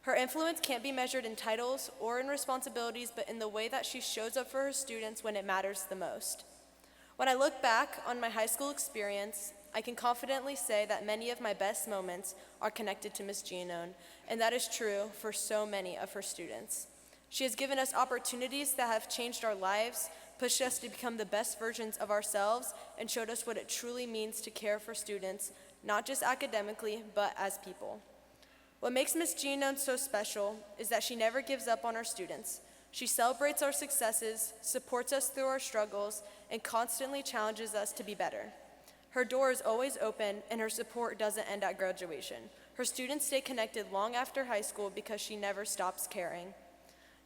Her influence can't be measured in titles or in responsibilities, but in the way that she shows up for her students when it matters the most. When I look back on my high school experience, I can confidently say that many of my best moments are connected to Ms. Giannone, and that is true for so many of her students. She has given us opportunities that have changed our lives, pushed us to become the best versions of ourselves, and showed us what it truly means to care for students, not just academically, but as people. What makes Ms. Giannone so special is that she never gives up on our students. She celebrates our successes, supports us through our struggles, and constantly challenges us to be better. Her door is always open, and her support doesn't end at graduation. Her students stay connected long after high school because she never stops caring.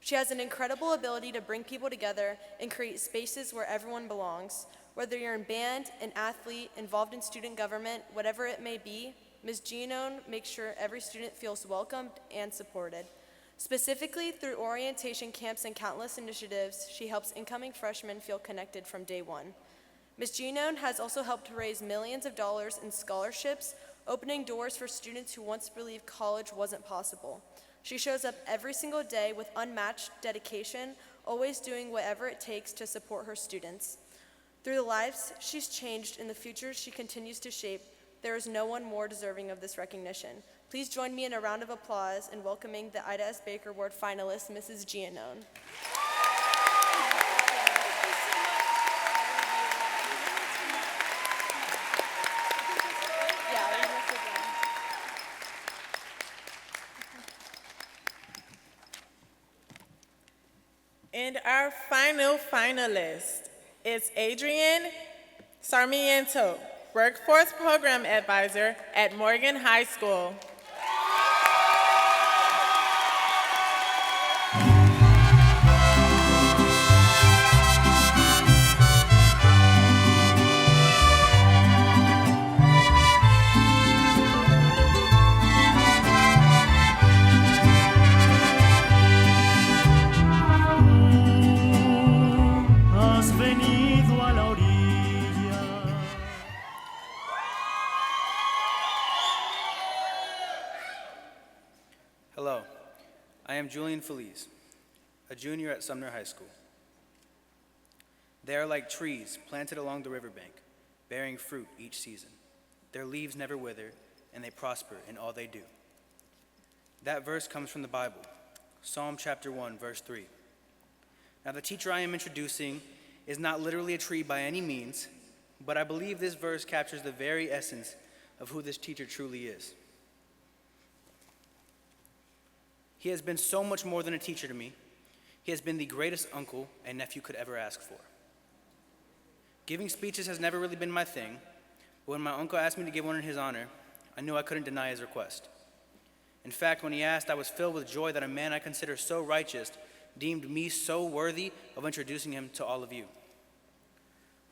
She has an incredible ability to bring people together and create spaces where everyone belongs. Whether you're in band, an athlete, involved in student government, whatever it may be, Ms. Giannone makes sure every student feels welcomed and supported. Specifically, through orientation camps and countless initiatives, she helps incoming freshmen feel connected from day one. Ms. Giannone has also helped raise millions of dollars in scholarships, opening doors for students who once believed college wasn't possible. She shows up every single day with unmatched dedication, always doing whatever it takes to support her students. Through the lives she's changed and the futures she continues to shape, there is no one more deserving of this recognition. Please join me in a round of applause in welcoming the Ida S. Baker Award finalist, Mrs. Giannone. And our final finalist is Adrienne Sarmiento, Workforce Program Advisor at Morgan High School. Has venido a la orilla. Hello, I am Julian Feliz, a junior at Sumner High School. They are like trees planted along the riverbank, bearing fruit each season. Their leaves never wither, and they prosper in all they do. That verse comes from the Bible, Psalm chapter 1, verse 3. Now, the teacher I am introducing is not literally a tree by any means, but I believe this verse captures the very essence of who this teacher truly is. He has been so much more than a teacher to me. He has been the greatest uncle a nephew could ever ask for. Giving speeches has never really been my thing, but when my uncle asked me to give one in his honor, I knew I couldn't deny his request. In fact, when he asked, I was filled with joy that a man I consider so righteous deemed me so worthy of introducing him to all of you.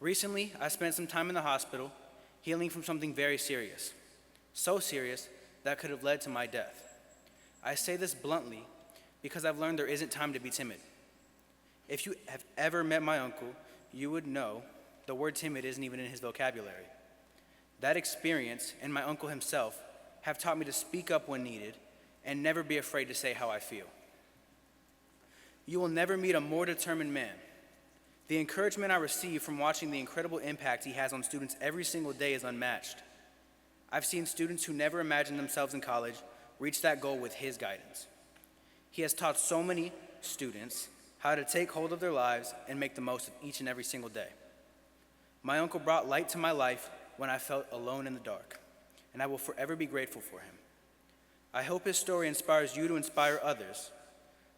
Recently, I spent some time in the hospital, healing from something very serious. So serious that could have led to my death. I say this bluntly because I've learned there isn't time to be timid. If you have ever met my uncle, you would know the word timid isn't even in his vocabulary. That experience and my uncle himself have taught me to speak up when needed and never be afraid to say how I feel. You will never meet a more determined man. The encouragement I receive from watching the incredible impact he has on students every single day is unmatched. I've seen students who never imagined themselves in college reach that goal with his guidance. He has taught so many students how to take hold of their lives and make the most of each and every single day. My uncle brought light to my life when I felt alone in the dark, and I will forever be grateful for him. I hope his story inspires you to inspire others,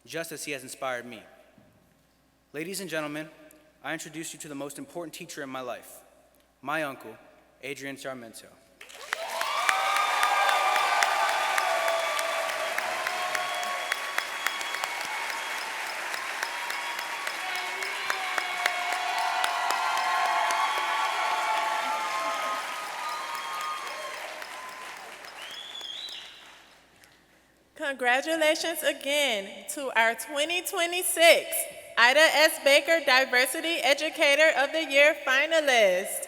just as he has inspired me. Ladies and gentlemen, I introduce you to the most important teacher in my life, my uncle, Adrienne Sarmiento. Congratulations again to our 2026 Ida S. Baker Diversity Educator of the Year finalist.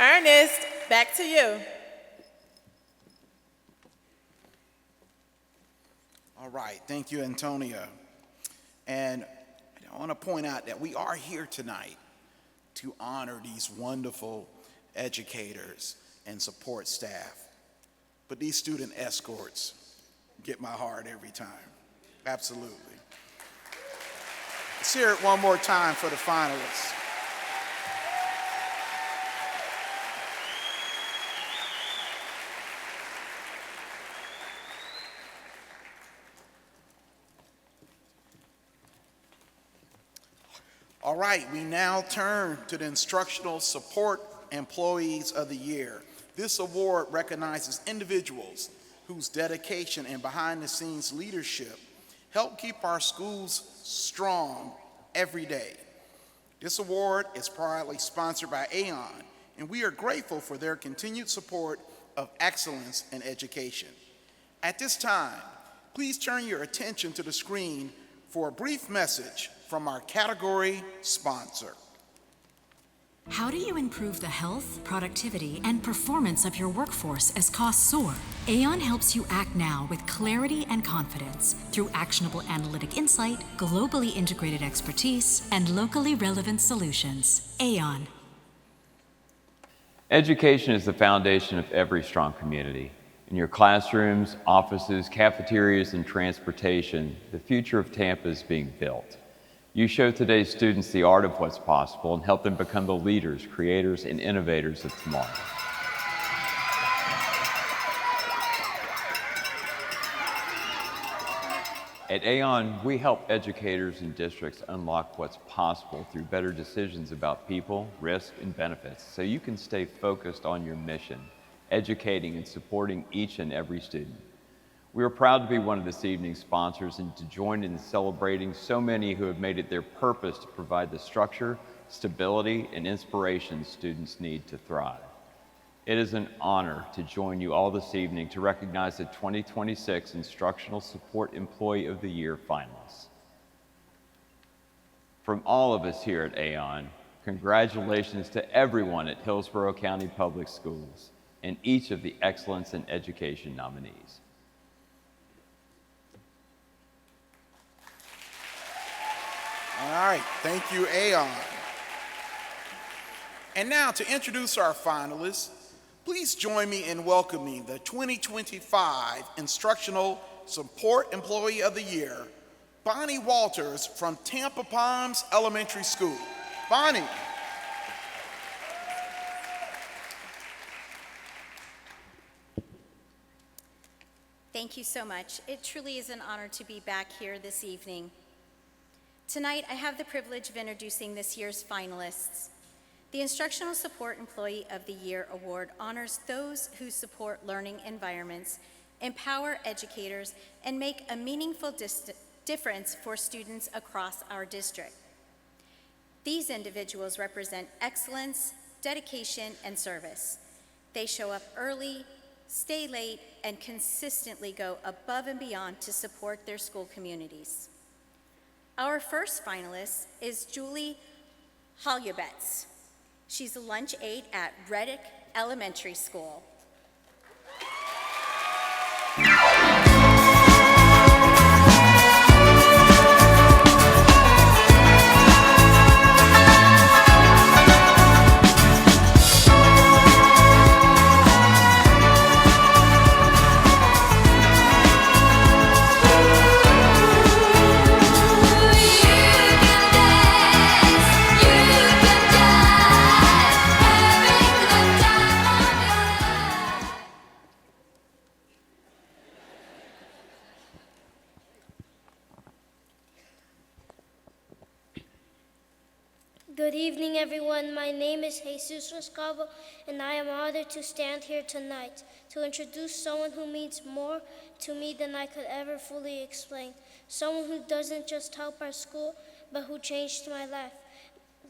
Ernest, back to you. All right, thank you, Antonia. And I want to point out that we are here tonight to honor these wonderful educators and support staff. But these student escorts get my heart every time. Absolutely. Let's hear it one more time for the finalists. All right, we now turn to the Instructional Support Employees of the Year. This award recognizes individuals whose dedication and behind-the-scenes leadership help keep our schools strong every day. This award is proudly sponsored by Aon, and we are grateful for their continued support of excellence in education. At this time, please turn your attention to the screen for a brief message from our category sponsor. How do you improve the health, productivity, and performance of your workforce as costs soar? Aon helps you act now with clarity and confidence through actionable analytic insight, globally integrated expertise, and locally relevant solutions. Aon. Education is the foundation of every strong community. In your classrooms, offices, cafeterias, and transportation, the future of Tampa is being built. You show today's students the art of what's possible and help them become the leaders, creators, and innovators of tomorrow. At Aon, we help educators and districts unlock what's possible through better decisions about people, risk, and benefits, so you can stay focused on your mission, educating and supporting each and every student. We are proud to be one of this evening's sponsors and to join in celebrating so many who have made it their purpose to provide the structure, stability, and inspiration students need to thrive. It is an honor to join you all this evening to recognize the 2026 Instructional Support Employee of the Year finalists. From all of us here at Aon, congratulations to everyone at Hillsborough County Public Schools and each of the Excellence in Education nominees. All right, thank you, Aon. And now to introduce our finalists, please join me in welcoming the 2025 Instructional Support Employee of the Year, Bonnie Walters from Tampa Palms Elementary School. Bonnie. Thank you so much. It truly is an honor to be back here this evening. Tonight, I have the privilege of introducing this year's finalists. The Instructional Support Employee of the Year Award honors those who support learning environments, empower educators, and make a meaningful difference for students across our district. These individuals represent excellence, dedication, and service. They show up early, stay late, and consistently go above and beyond to support their school communities. Our first finalist is Julie Halyabetz. She's a lunch aide at Reddick Elementary School. Good evening, everyone. My name is Jesus Rescalvo, and I am honored to stand here tonight to introduce someone who means more to me than I could ever fully explain. Someone who doesn't just help our school, but who changed my life.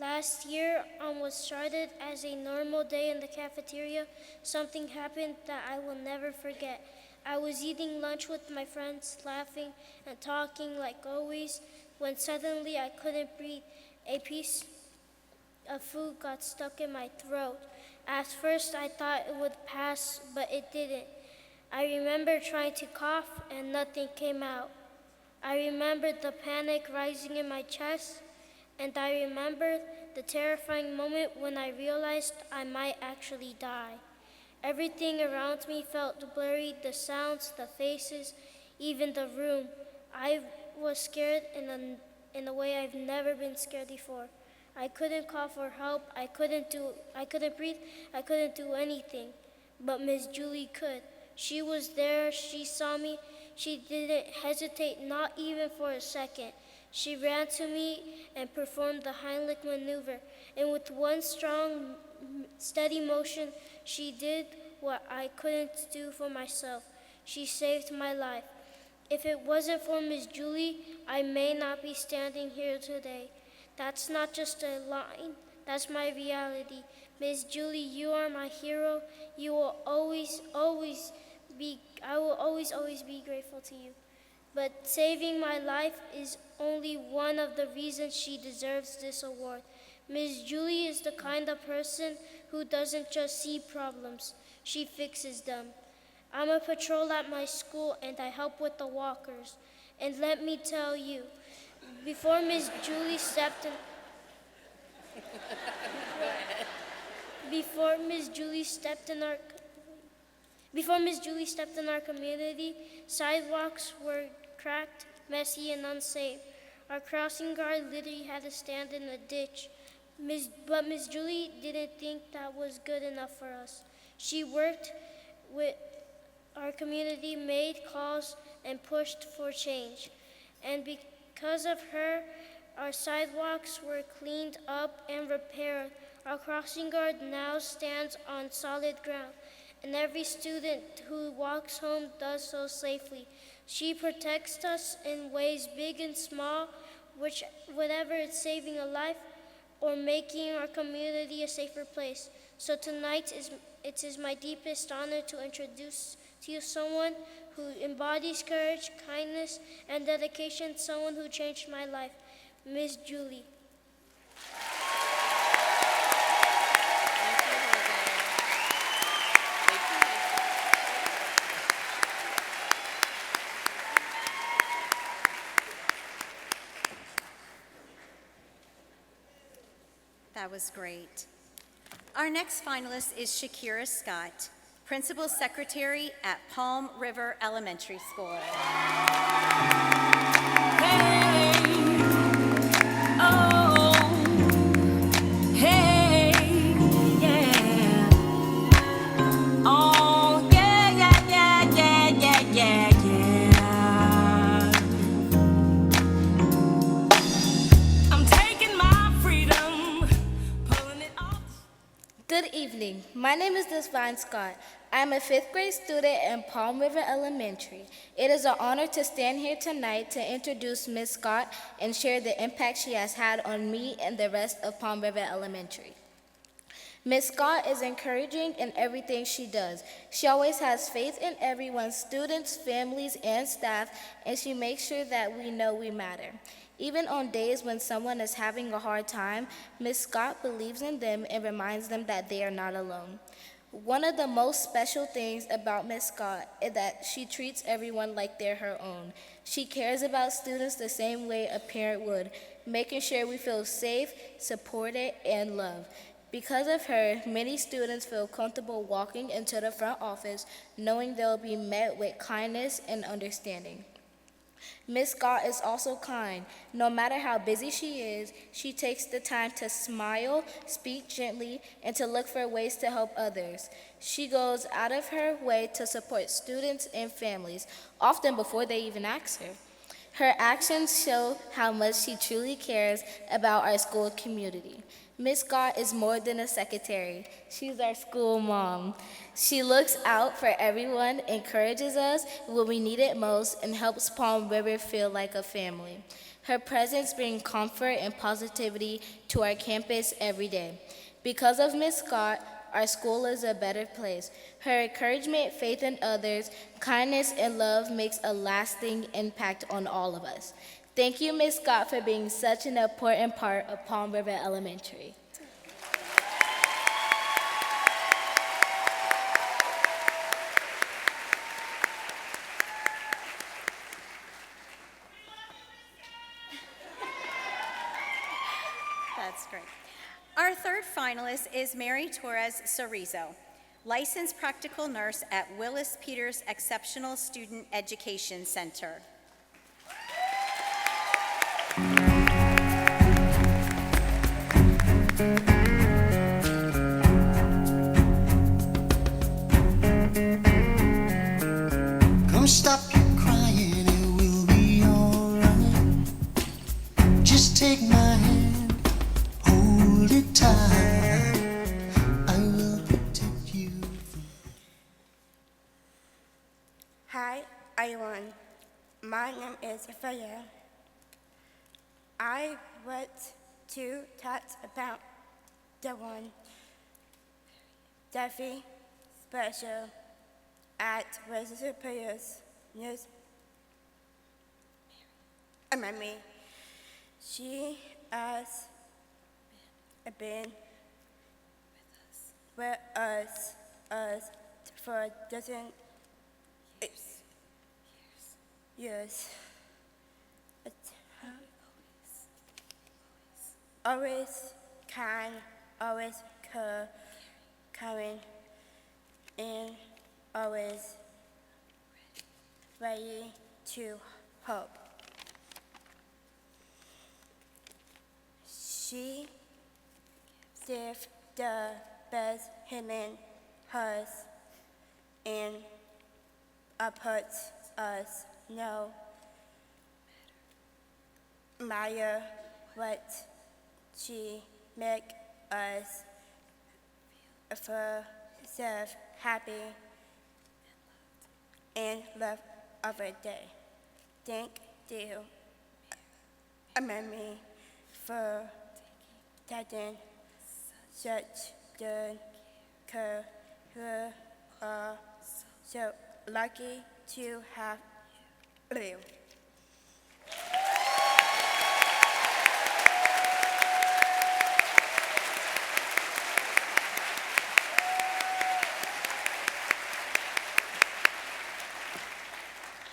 Last year, on what started as a normal day in the cafeteria, something happened that I will never forget. I was eating lunch with my friends, laughing and talking like always, when suddenly I couldn't breathe. A piece of food got stuck in my throat. At first, I thought it would pass, but it didn't. I remember trying to cough and nothing came out. I remembered the panic rising in my chest, and I remembered the terrifying moment when I realized I might actually die. Everything around me felt blurry, the sounds, the faces, even the room. I was scared in a way I've never been scared before. I couldn't call for help, I couldn't breathe, I couldn't do anything. But Miss Julie could. She was there, she saw me, she didn't hesitate, not even for a second. She ran to me and performed the Heimlich maneuver, and with one strong, steady motion, she did what I couldn't do for myself. She saved my life. If it wasn't for Miss Julie, I may not be standing here today. That's not just a line, that's my reality. Miss Julie, you are my hero. You will always be, I will always be grateful to you. But saving my life is only one of the reasons she deserves this award. Miss Julie is the kind of person who doesn't just see problems, she fixes them. I'm a patrol at my school and I help with the walkers. And let me tell you, before Miss Julie stepped in, before Miss Julie stepped in our community, sidewalks were cracked, messy, and unsafe. Our crossing guard literally had to stand in a ditch. But Miss Julie didn't think that was good enough for us. She worked with our community, made calls, and pushed for change. And because of her, our sidewalks were cleaned up and repaired. Our crossing guard now stands on solid ground, and every student who walks home does so safely. She protects us in ways big and small, whatever it's saving a life or making our community a safer place. So tonight it is my deepest honor to introduce to you someone who embodies courage, kindness, and dedication, someone who changed my life, Miss Julie. That was great. Our next finalist is Shakira Scott, Principal Secretary at Palm River Elementary School. Good evening. My name is Desvine Scott. I am a 5th grade student in Palm River Elementary. It is an honor to stand here tonight to introduce Ms. Scott and share the impact she has had on me and the rest of Palm River Elementary. Ms. Scott is encouraging in everything she does. She always has faith in everyone, students, families, and staff, and she makes sure that we know we matter. Even on days when someone is having a hard time, Ms. Scott believes in them and reminds them that they are not alone. One of the most special things about Ms. Scott is that she treats everyone like they're her own. She cares about students the same way a parent would, making sure we feel safe, supported, and loved. Because of her, many students feel comfortable walking into the front office knowing they'll be met with kindness and understanding. Ms. Scott is also kind. No matter how busy she is, she takes the time to smile, speak gently, and to look for ways to help others. She goes out of her way to support students and families, often before they even ask her. Her actions show how much she truly cares about our school community. Ms. Scott is more than a secretary. She's our school mom. She looks out for everyone, encourages us when we need it most, and helps Palm River feel like a family. Her presence brings comfort and positivity to our campus every day. Because of Ms. Scott, our school is a better place. Her encouragement, faith in others, kindness, and love makes a lasting impact on all of us. Thank you, Ms. Scott, for being such an important part of Palm River Elementary. That's great. Our third finalist is Mary Torres Cerezo, licensed practical nurse at Willis Peters Exceptional Student Education Center. Come stop your crying, it will be alright. Just take my hand, hold it tight. I will protect you. Hi, everyone. My name is Rafael. I want to talk about the one Duffy Special at Registered Players News. Mary. She has been with us for dozen years. Always kind, always caring, and always ready to help. She gives the best human hers and puts us no matter what. She make us feel safe, happy, and love every day. Thank you, Mary, for taking such good care. We are so lucky to have you.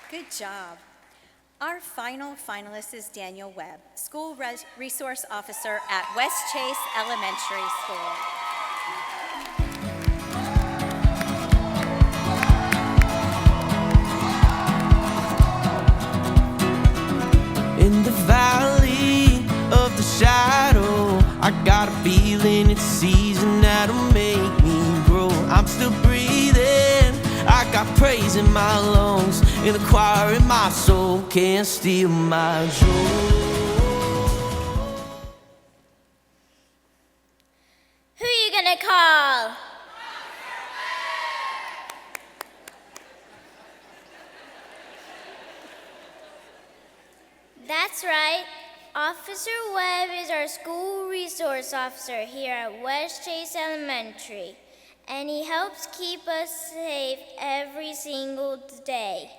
Good job. Our final finalist is Daniel Webb, School Resource Officer at West Chase Elementary School. In the valley of the shadow, I got a feeling it's a season that'll make me grow. I'm still breathing, I got praise in my lungs, and the choir in my soul can't steal my joy. Who you gonna call? That's right. Officer Webb is our school resource officer here at West Chase Elementary, and he helps keep us safe every single day.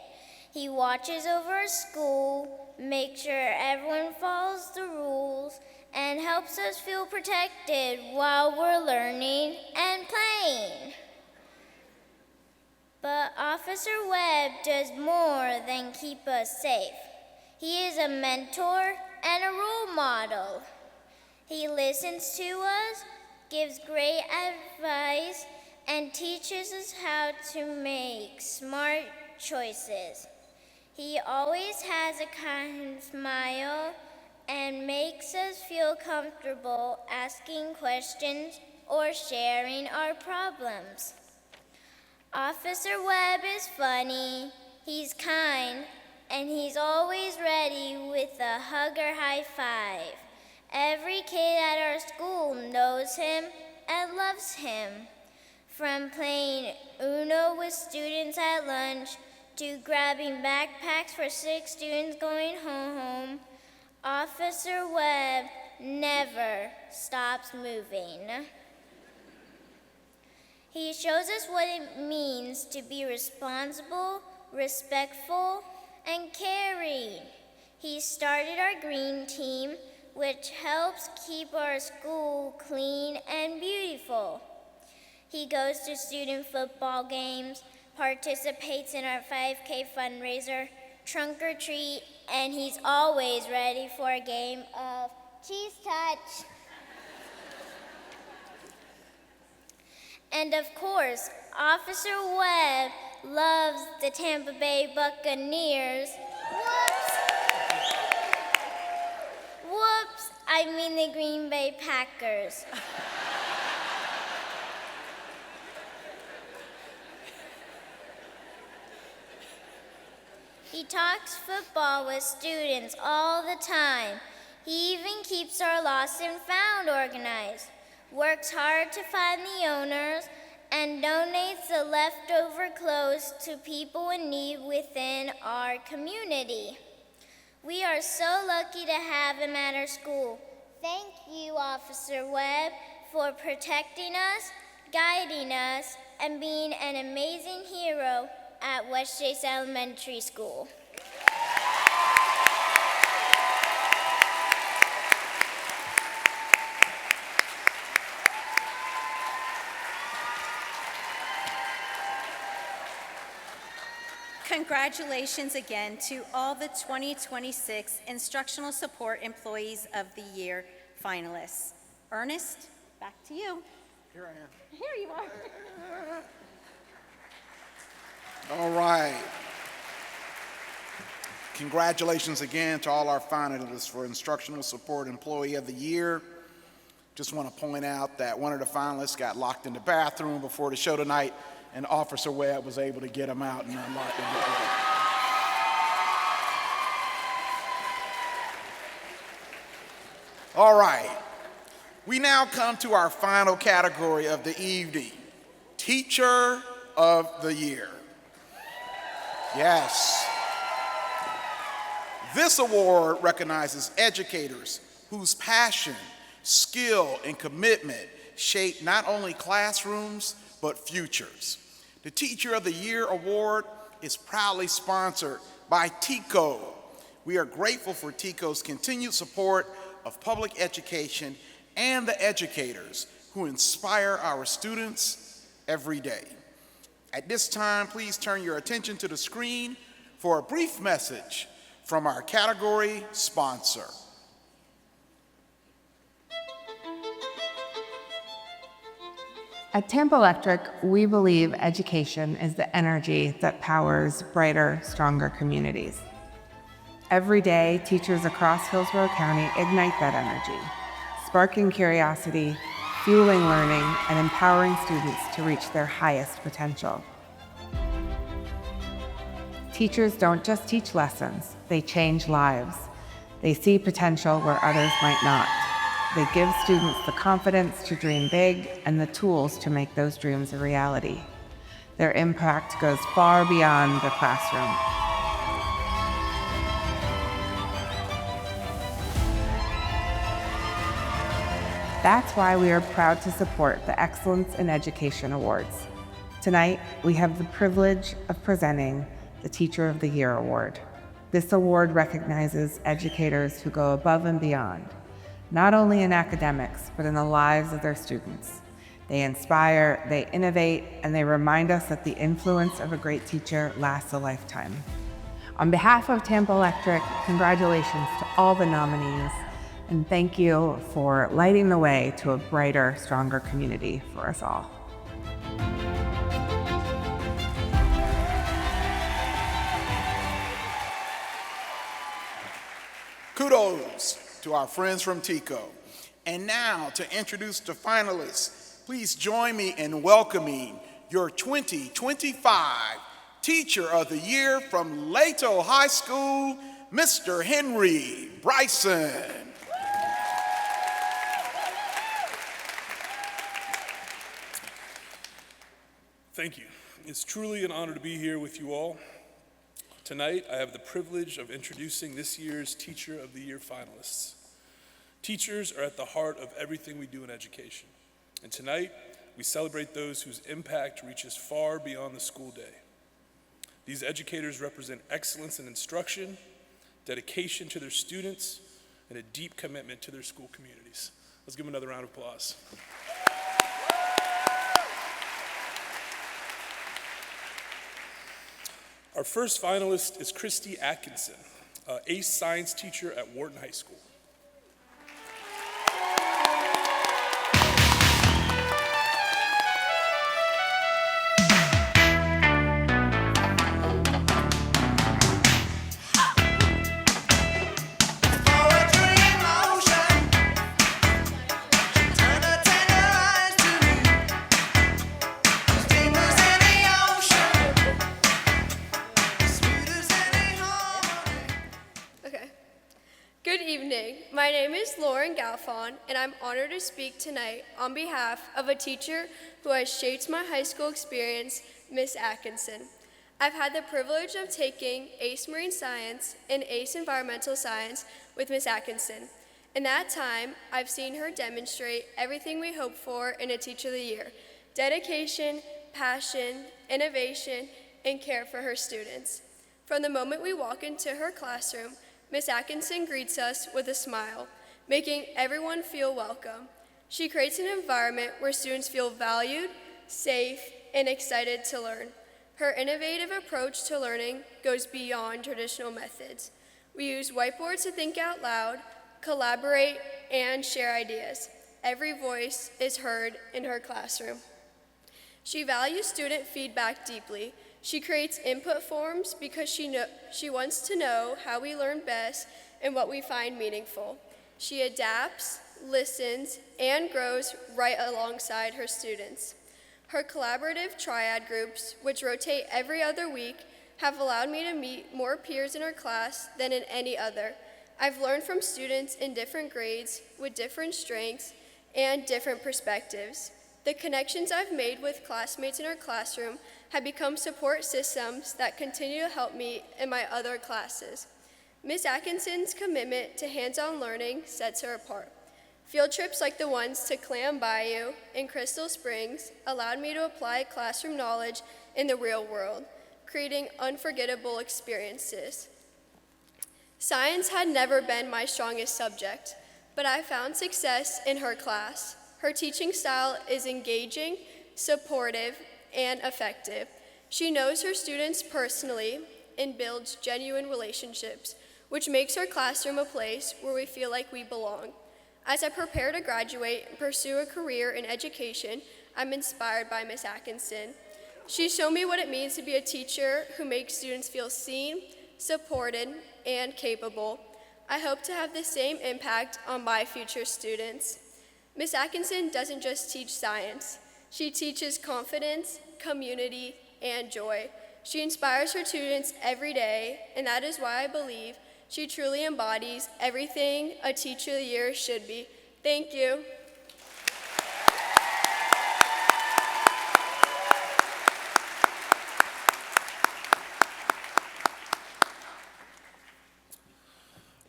He watches over our school, makes sure everyone follows the rules, and helps us feel protected while we're learning and playing. But Officer Webb does more than keep us safe. He is a mentor and a role model. He listens to us, gives great advice, and teaches us how to make smart choices. He always has a kind smile and makes us feel comfortable asking questions or sharing our problems. Officer Webb is funny, he's kind, and he's always ready with a hug or high five. Every kid at our school knows him and loves him. From playing Uno with students at lunch to grabbing backpacks for 6 students going home, Officer Webb never stops moving. He shows us what it means to be responsible, respectful, and caring. He started our green team, which helps keep our school clean and beautiful. He goes to student football games, participates in our 5K fundraiser, trunk or treat, and he's always ready for a game of cheese touch. And of course, Officer Webb loves the Tampa Bay Buccaneers. Whoops, I mean the Green Bay Packers. He talks football with students all the time. He even keeps our lost and found organized, works hard to find the owners, and donates the leftover clothes to people in need within our community. We are so lucky to have him at our school. Thank you, Officer Webb, for protecting us, guiding us, and being an amazing hero at West Chase Elementary School. Congratulations again to all the 2026 Instructional Support Employees of the Year finalists. Ernest, back to you. Here I am. Here you are. All right. Congratulations again to all our finalists for Instructional Support Employee of the Year. Just want to point out that one of the finalists got locked in the bathroom before the show tonight, and Officer Webb was able to get him out and unlock the door. All right. We now come to our final category of the evening, Teacher of the Year. Yes. This award recognizes educators whose passion, skill, and commitment shape not only classrooms, but futures. The Teacher of the Year Award is proudly sponsored by TECO. We are grateful for TECO's continued support of public education and the educators who inspire our students every day. At this time, please turn your attention to the screen for a brief message from our category sponsor. At Tampa Electric, we believe education is the energy that powers brighter, stronger communities. Every day, teachers across Hillsborough County ignite that energy, sparking curiosity, fueling learning, and empowering students to reach their highest potential. Teachers don't just teach lessons, they change lives. They see potential where others might not. They give students the confidence to dream big and the tools to make those dreams a reality. Their impact goes far beyond the classroom. That's why we are proud to support the Excellence in Education Awards. Tonight, we have the privilege of presenting the Teacher of the Year Award. This award recognizes educators who go above and beyond, not only in academics, but in the lives of their students. They inspire, they innovate, and they remind us that the influence of a great teacher lasts a lifetime. On behalf of Tampa Electric, congratulations to all the nominees, and thank you for lighting the way to a brighter, stronger community for us all. Kudos to our friends from TECO. And now, to introduce the finalists, please join me in welcoming your 2025 Teacher of the Year from Lato High School, Mr. Henry Bryson. Thank you. It's truly an honor to be here with you all. Tonight, I have the privilege of introducing this year's Teacher of the Year finalists. Teachers are at the heart of everything we do in education. And tonight, we celebrate those whose impact reaches far beyond the school day. These educators represent excellence in instruction, dedication to their students, and a deep commitment to their school communities. Let's give them another round of applause. Our first finalist is Christy Atkinson, ACE science teacher at Wharton High School. My name is Lauren Galfon, and I'm honored to speak tonight on behalf of a teacher who has shaped my high school experience, Miss Atkinson. I've had the privilege of taking ACE Marine Science and ACE Environmental Science with Miss Atkinson. In that time, I've seen her demonstrate everything we hope for in a Teacher of the Year: dedication, passion, innovation, and care for her students. From the moment we walk into her classroom, Ms. Atkinson greets us with a smile, making everyone feel welcome. She creates an environment where students feel valued, safe, and excited to learn. Her innovative approach to learning goes beyond traditional methods. We use whiteboards to think out loud, collaborate, and share ideas. Every voice is heard in her classroom. She values student feedback deeply. She creates input forms because she wants to know how we learn best and what we find meaningful. She adapts, listens, and grows right alongside her students. Her collaborative triad groups, which rotate every other week, have allowed me to meet more peers in her class than in any other. I've learned from students in different grades with different strengths and different perspectives. The connections I've made with classmates in her classroom have become support systems that continue to help me in my other classes. Ms. Atkinson's commitment to hands-on learning sets her apart. Field trips like the ones to Clam Bayou and Crystal Springs allowed me to apply classroom knowledge in the real world, creating unforgettable experiences. Science had never been my strongest subject, but I found success in her class. Her teaching style is engaging, supportive, and effective. She knows her students personally and builds genuine relationships, which makes her classroom a place where we feel like we belong. As I prepare to graduate and pursue a career in education, I'm inspired by Ms. Atkinson. She's shown me what it means to be a teacher who makes students feel seen, supported, and capable. I hope to have the same impact on my future students. Ms. Atkinson doesn't just teach science. She teaches confidence, community, and joy. She inspires her students every day, and that is why I believe she truly embodies everything a Teacher of the Year should be. Thank you.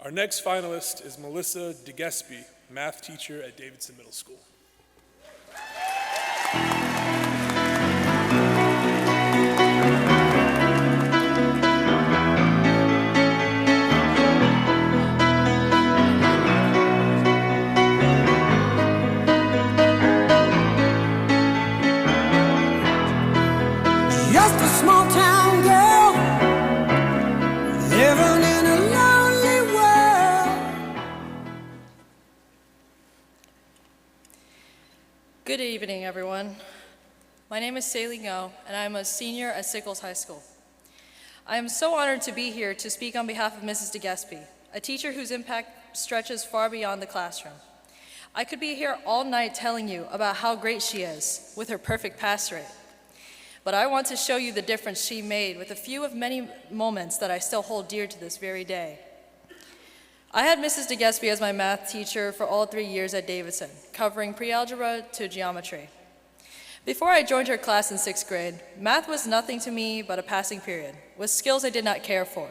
Our next finalist is Melissa DeGespie, math teacher at Davidson Middle School. Just a small town girl living in a lonely world. Good evening, everyone. My name is Saily Ngo, and I'm a senior at Sickles High School. I am so honored to be here to speak on behalf of Mrs. DeGespie, a teacher whose impact stretches far beyond the classroom. I could be here all night telling you about how great she is with her perfect pass rate. But I want to show you the difference she made with a few of many moments that I still hold dear to this very day. I had Mrs. DeGespie as my math teacher for all 3 years at Davidson, covering pre-algebra to geometry. Before I joined her class in 6th grade, math was nothing to me but a passing period, with skills I did not care for.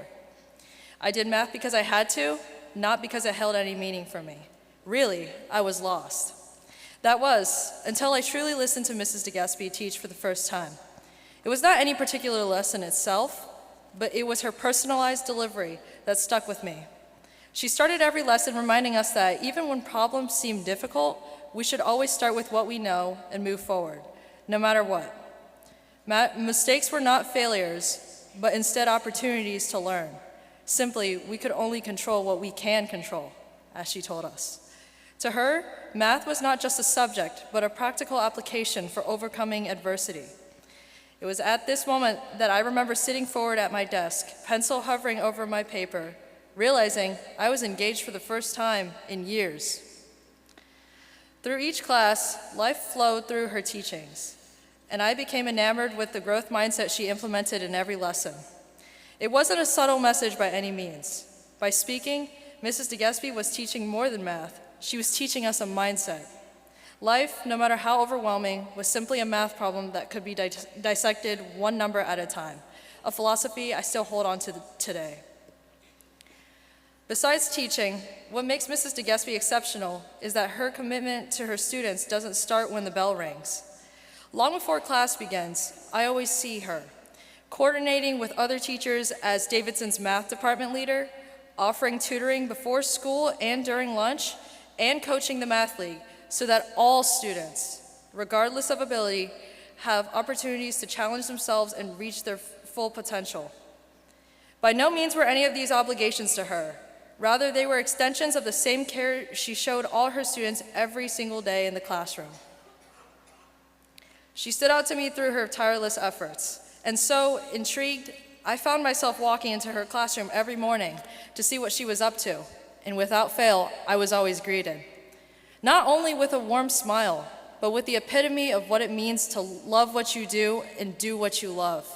I did math because I had to, not because it held any meaning for me. Really, I was lost. That was, until I truly listened to Mrs. DeGespie teach for the first time. It was not any particular lesson itself, but it was her personalized delivery that stuck with me. She started every lesson reminding us that even when problems seem difficult, we should always start with what we know and move forward, no matter what. Mistakes were not failures, but instead opportunities to learn. Simply, we could only control what we can control, as she told us. To her, math was not just a subject, but a practical application for overcoming adversity. It was at this moment that I remember sitting forward at my desk, pencil hovering over my paper, realizing I was engaged for the first time in years. Through each class, life flowed through her teachings, and I became enamored with the growth mindset she implemented in every lesson. It wasn't a subtle message by any means. By speaking, Mrs. DeGespie was teaching more than math. She was teaching us a mindset. Life, no matter how overwhelming, was simply a math problem that could be dissected one number at a time, a philosophy I still hold on to today. Besides teaching, what makes Mrs. DeGespie exceptional is that her commitment to her students doesn't start when the bell rings. Long before class begins, I always see her, coordinating with other teachers as Davidson's math department leader, offering tutoring before school and during lunch, and coaching the math league so that all students, regardless of ability, have opportunities to challenge themselves and reach their full potential. By no means were any of these obligations to her. Rather, they were extensions of the same care she showed all her students every single day in the classroom. She stood out to me through her tireless efforts, and so, intrigued, I found myself walking into her classroom every morning to see what she was up to, and without fail, I was always greeted. Not only with a warm smile, but with the epitome of what it means to love what you do and do what you love.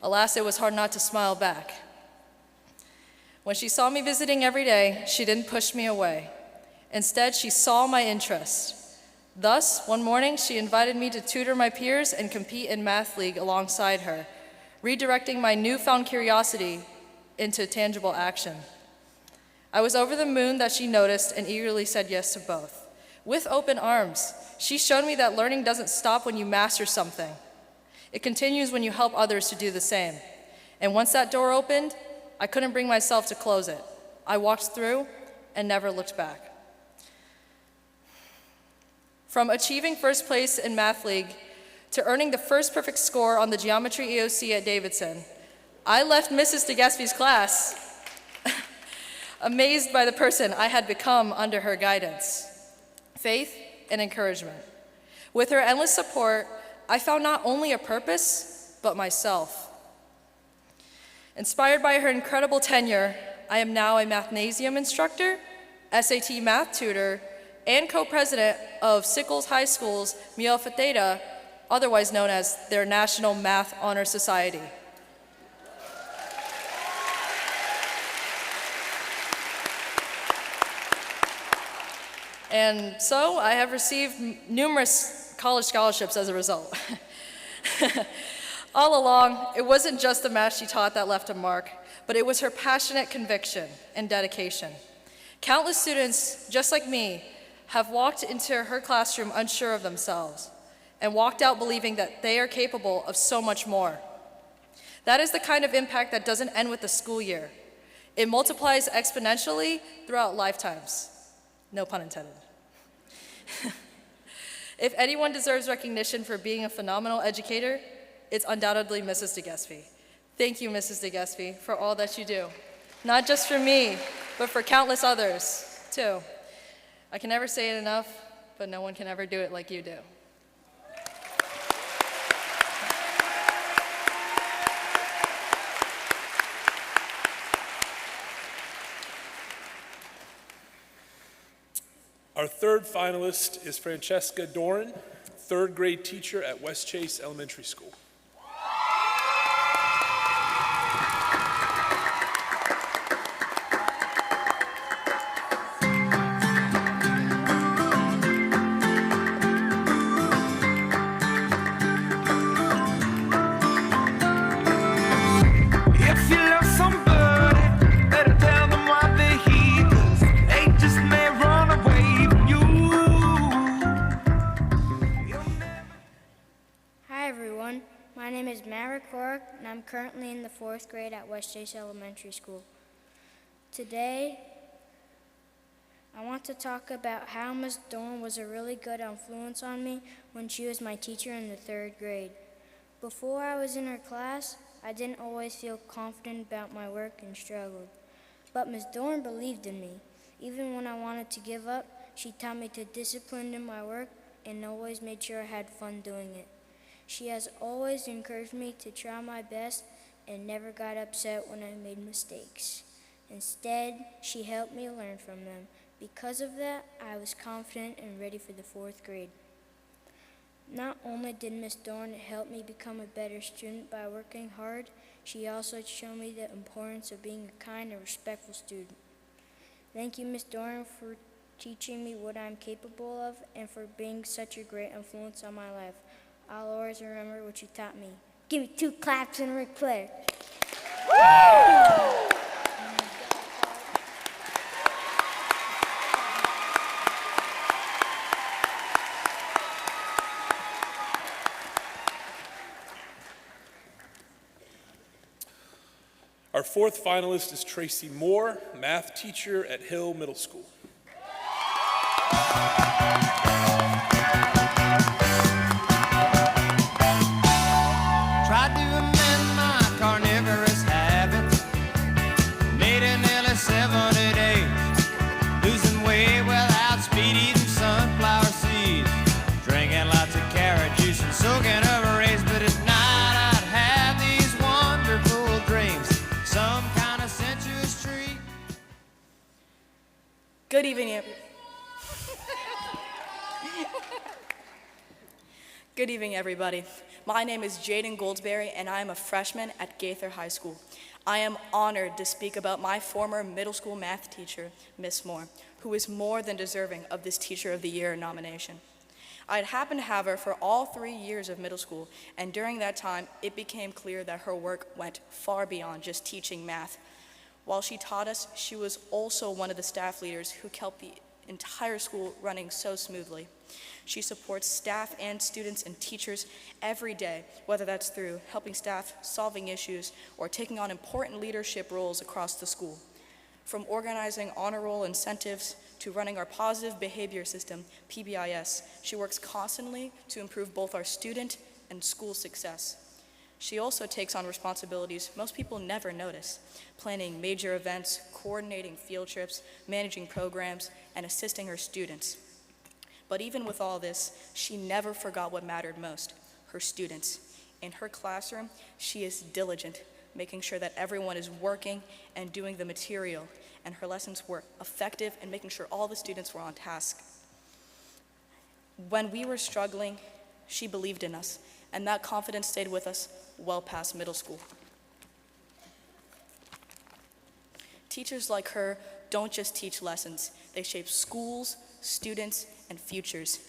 Alas, it was hard not to smile back. When she saw me visiting every day, she didn't push me away. Instead, she saw my interest. Thus, one morning, she invited me to tutor my peers and compete in math league alongside her, redirecting my newfound curiosity into tangible action. I was over the moon that she noticed and eagerly said yes to both. With open arms, she showed me that learning doesn't stop when you master something. It continues when you help others to do the same. And once that door opened, I couldn't bring myself to close it. I walked through and never looked back. From achieving first place in Math League to earning the first perfect score on the Geometry EOC at Davidson, I left Mrs. DeGaspie's class amazed by the person I had become under her guidance, faith, and encouragement. With her endless support, I found not only a purpose, but myself. Inspired by her incredible tenure, I am now a mathnasium instructor, SAT math tutor, and co-president of Sickles High School's Mu Alpha Theta, otherwise known as their National Math Honor Society. And so I have received numerous college scholarships as a result. All along, it wasn't just the math she taught that left a mark, but it was her passionate conviction and dedication. Countless students, just like me, have walked into her classroom unsure of themselves and walked out believing that they are capable of so much more. That is the kind of impact that doesn't end with the school year. It multiplies exponentially throughout lifetimes. No pun intended. If anyone deserves recognition for being a phenomenal educator, it's undoubtedly Mrs. DeGaspie. Thank you, Mrs. DeGaspie, for all that you do. Not just for me, but for countless others, too. I can never say it enough, but no one can ever do it like you do. Our third finalist is Francesca Doran, third grade teacher at West Chase Elementary School. If you love somebody, better tell them why they're here, 'cause they just may run away from you. Hi everyone, my name is Maverick Horrick and I'm currently in the 4th grade at West Chase Elementary School. Today, I want to talk about how Ms. Dorn was a really good influence on me when she was my teacher in the 3rd grade. Before I was in her class, I didn't always feel confident about my work and struggled. But Ms. Dorn believed in me. Even when I wanted to give up, she taught me to discipline in my work and always made sure I had fun doing it. She has always encouraged me to try my best and never got upset when I made mistakes. Instead, she helped me learn from them. Because of that, I was confident and ready for the 4th grade. Not only did Ms. Dorn help me become a better student by working hard, she also showed me the importance of being a kind and respectful student. Thank you, Ms. Dorn, for teaching me what I'm capable of and for being such a great influence on my life. I'll always remember what you taught me. Give me 2 claps and Ric Flair. Woo! Our fourth finalist is Tracy Moore, math teacher at Hill Middle School. Tried to amend my carnivorous habits, made it nearly 70 days, losing weight without speed, eating sunflower seeds, drinking lots of carrot juice and soaking over rays. But at night I'd have these wonderful dreams, some kind of sensuous treat. Good evening, Good evening, everybody. My name is Jaden Goldsberry, and I am a freshman at Gaither High School. I am honored to speak about my former middle school math teacher, Miss Moore, who is more than deserving of this Teacher of the Year nomination. I had happened to have her for all 3 years of middle school, and during that time, it became clear that her work went far beyond just teaching math. While she taught us, she was also one of the staff leaders who kept the entire school running so smoothly. She supports staff and students and teachers every day, whether that's through helping staff, solving issues, or taking on important leadership roles across the school. From organizing honor roll incentives to running our positive behavior system, PBIS, she works constantly to improve both our student and school success. She also takes on responsibilities most people never notice, planning major events, coordinating field trips, managing programs, and assisting her students. But even with all this, she never forgot what mattered most, her students. In her classroom, she is diligent, making sure that everyone is working and doing the material, and her lessons were effective and making sure all the students were on task. When we were struggling, she believed in us, and that confidence stayed with us well past middle school. Teachers like her don't just teach lessons, they shape schools, students, and futures.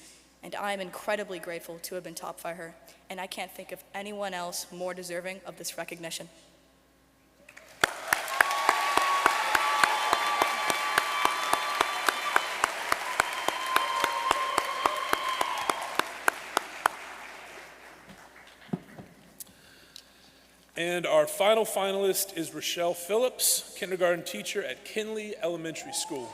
And I am incredibly grateful to have been taught by her, and I can't think of anyone else more deserving of this recognition. And our final finalist is Rochelle Phillips, kindergarten teacher at Kinley Elementary School.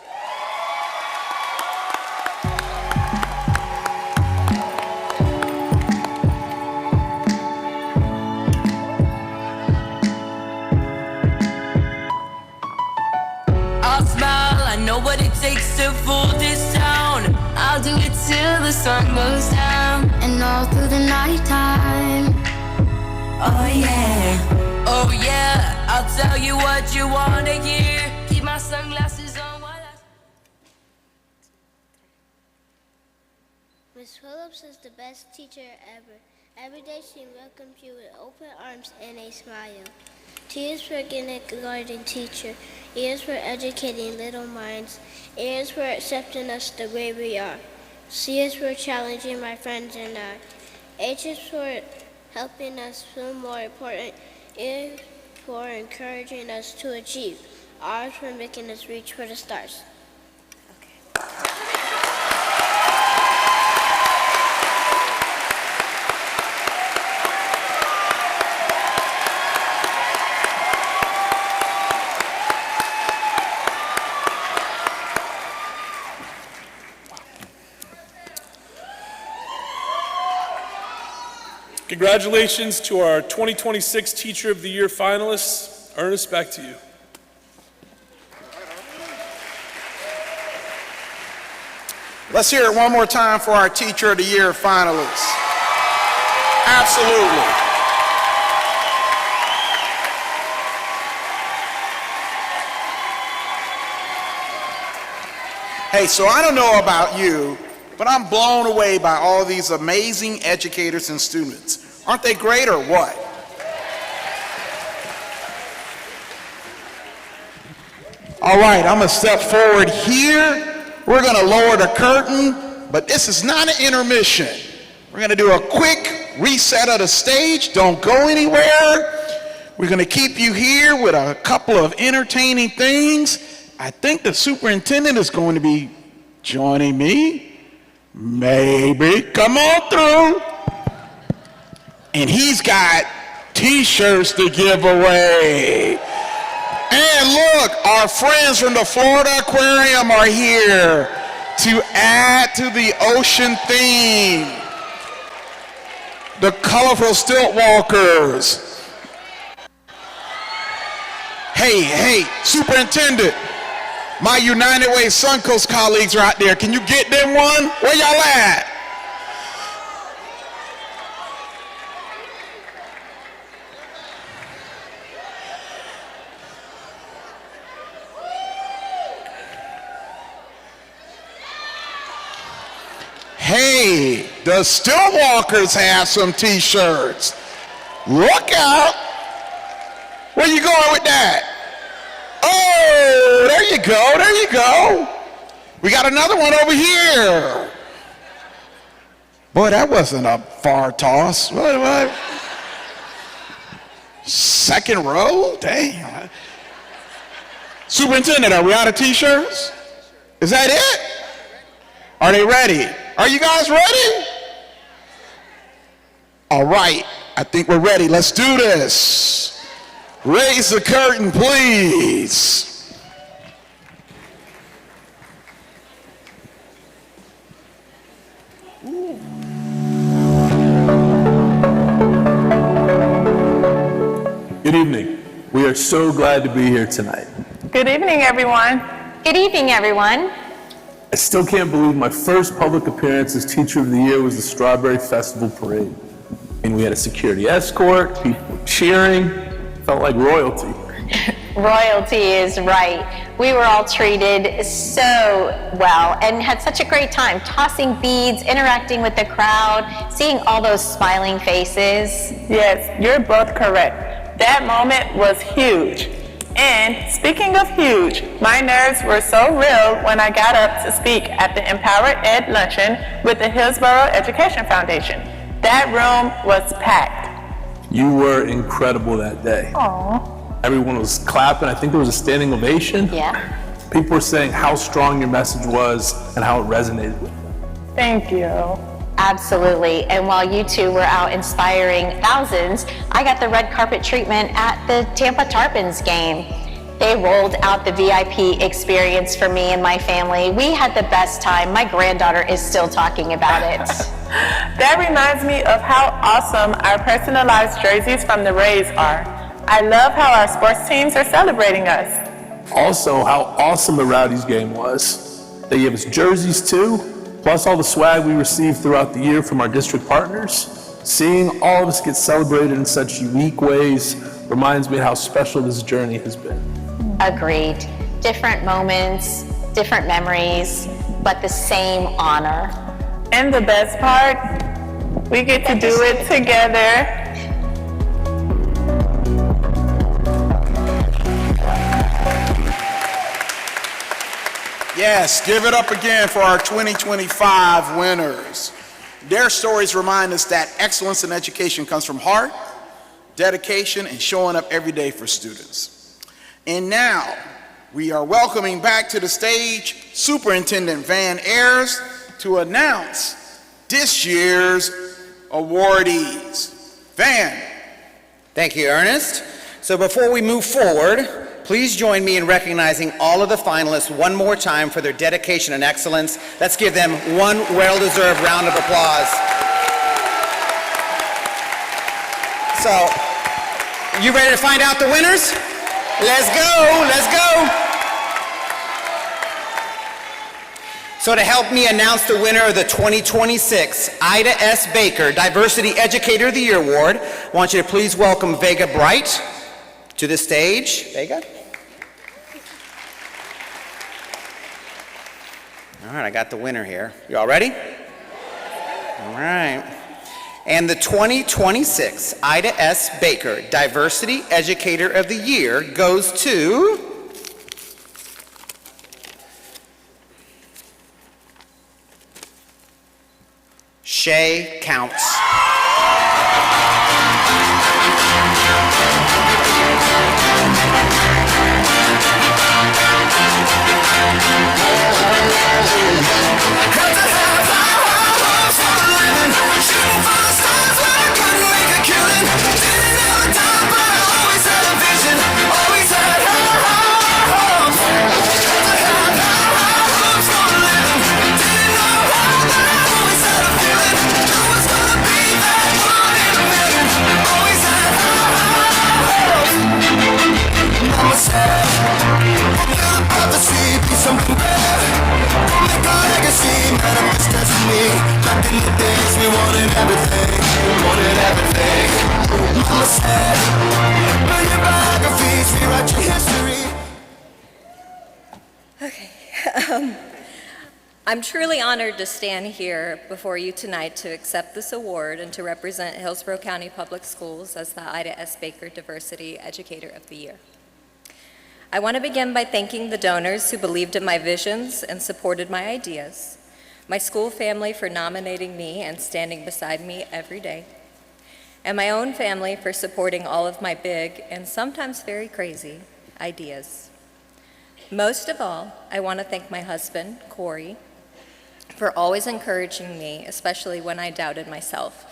I'll smile, I know what it takes to fool this town. I'll do it till the sun goes down and all through the nighttime. Oh yeah, I'll tell you what you wanna hear. Keep my sunglasses on while I... Miss Phillips is the best teacher ever. Every day she welcomes you with open arms and a smile. T is for kindergarten teacher. E is for educating little minds. A is for accepting us the way we are. C is for challenging my friends and I. H is for helping us feel more important. E is for encouraging us to achieve. R is for making us reach for the stars. Congratulations to our 2026 Teacher of the Year finalists. Ernest, back to you. Let's hear it one more time for our Teacher of the Year finalists. Absolutely. Hey, so I don't know about you, but I'm blown away by all these amazing educators and students. Aren't they great or what? All right, I'm gonna step forward here. We're gonna lower the curtain, but this is not an intermission. We're gonna do a quick reset of the stage. Don't go anywhere. We're gonna keep you here with a couple of entertaining things. I think the superintendent is going to be joining me. Maybe. Come on through. And he's got t-shirts to give away. And look, our friends from the Florida Aquarium are here to add to the ocean theme. The colorful stilt walkers. Hey, Superintendent, my United Way Suncoast colleagues are out there. Can you get them one? Where y'all at? Hey, the Stillwalkers have some t-shirts. Look out. Where you going with that? Oh, there you go. We got another one over here. Boy, that wasn't a far toss. What? Second row? Dang. Superintendent, are we out of t-shirts? Is that it? Are they ready? Are you guys ready? All right, I think we're ready. Let's do this. Raise the curtain, please. Good evening. We are so glad to be here tonight. Good evening, everyone. Good evening, everyone. I still can't believe my first public appearance as Teacher of the Year was the Strawberry Festival Parade. And we had a security escort, people were cheering, felt like royalty. Royalty is right. We were all treated so well and had such a great time, tossing beads, interacting with the crowd, seeing all those smiling faces. Yes, you're both correct. That moment was huge. And speaking of huge, my nerves were so real when I got up to speak at the Empower Ed Luncheon with the Hillsborough Education Foundation. That room was packed. You were incredible that day. Aww. Everyone was clapping. I think there was a standing ovation. Yeah. People were saying how strong your message was and how it resonated with them. Thank you. Absolutely. And while you two were out inspiring thousands, I got the red carpet treatment at the Tampa Tarpons game. They rolled out the VIP experience for me and my family. We had the best time. My granddaughter is still talking about it. That reminds me of how awesome our personalized jerseys from the Rays are. I love how our sports teams are celebrating us. Also, how awesome the Rowdies game was. They gave us jerseys too, plus all the swag we received throughout the year from our district partners. Seeing all of us get celebrated in such unique ways reminds me how special this journey has been. Agreed. Different moments, different memories, but the same honor. And the best part, we get to do it together. Yes, give it up again for our 2025 winners. Their stories remind us that excellence in education comes from heart, dedication, and showing up every day for students. And now, we are welcoming back to the stage Superintendent Van Ayers to announce this year's awardees. Van. Thank you, Ernest. So before we move forward, please join me in recognizing all of the finalists one more time for their dedication and excellence. Let's give them one well-deserved round of applause. So, you ready to find out the winners? Let's go, let's go. So to help me announce the winner of the 2026 Ida S. Baker Diversity Educator of the Year Award, I want you to please welcome Vega Bright to the stage. Vega? All right, I got the winner here. You all ready? All right. And the 2026 Ida S. Baker Diversity Educator of the Year goes to Shay Counts. in the days we wanted everything, Mama said, burn your biographies, rewrite your history. Okay. I'm truly honored to stand here before you tonight to accept this award and to represent Hillsborough County Public Schools as the Ida S. Baker Diversity Educator of the Year. I want to begin by thanking the donors who believed in my visions and supported my ideas, my school family for nominating me and standing beside me every day, and my own family for supporting all of my big and sometimes very crazy ideas. Most of all, I want to thank my husband, Corey, for always encouraging me, especially when I doubted myself.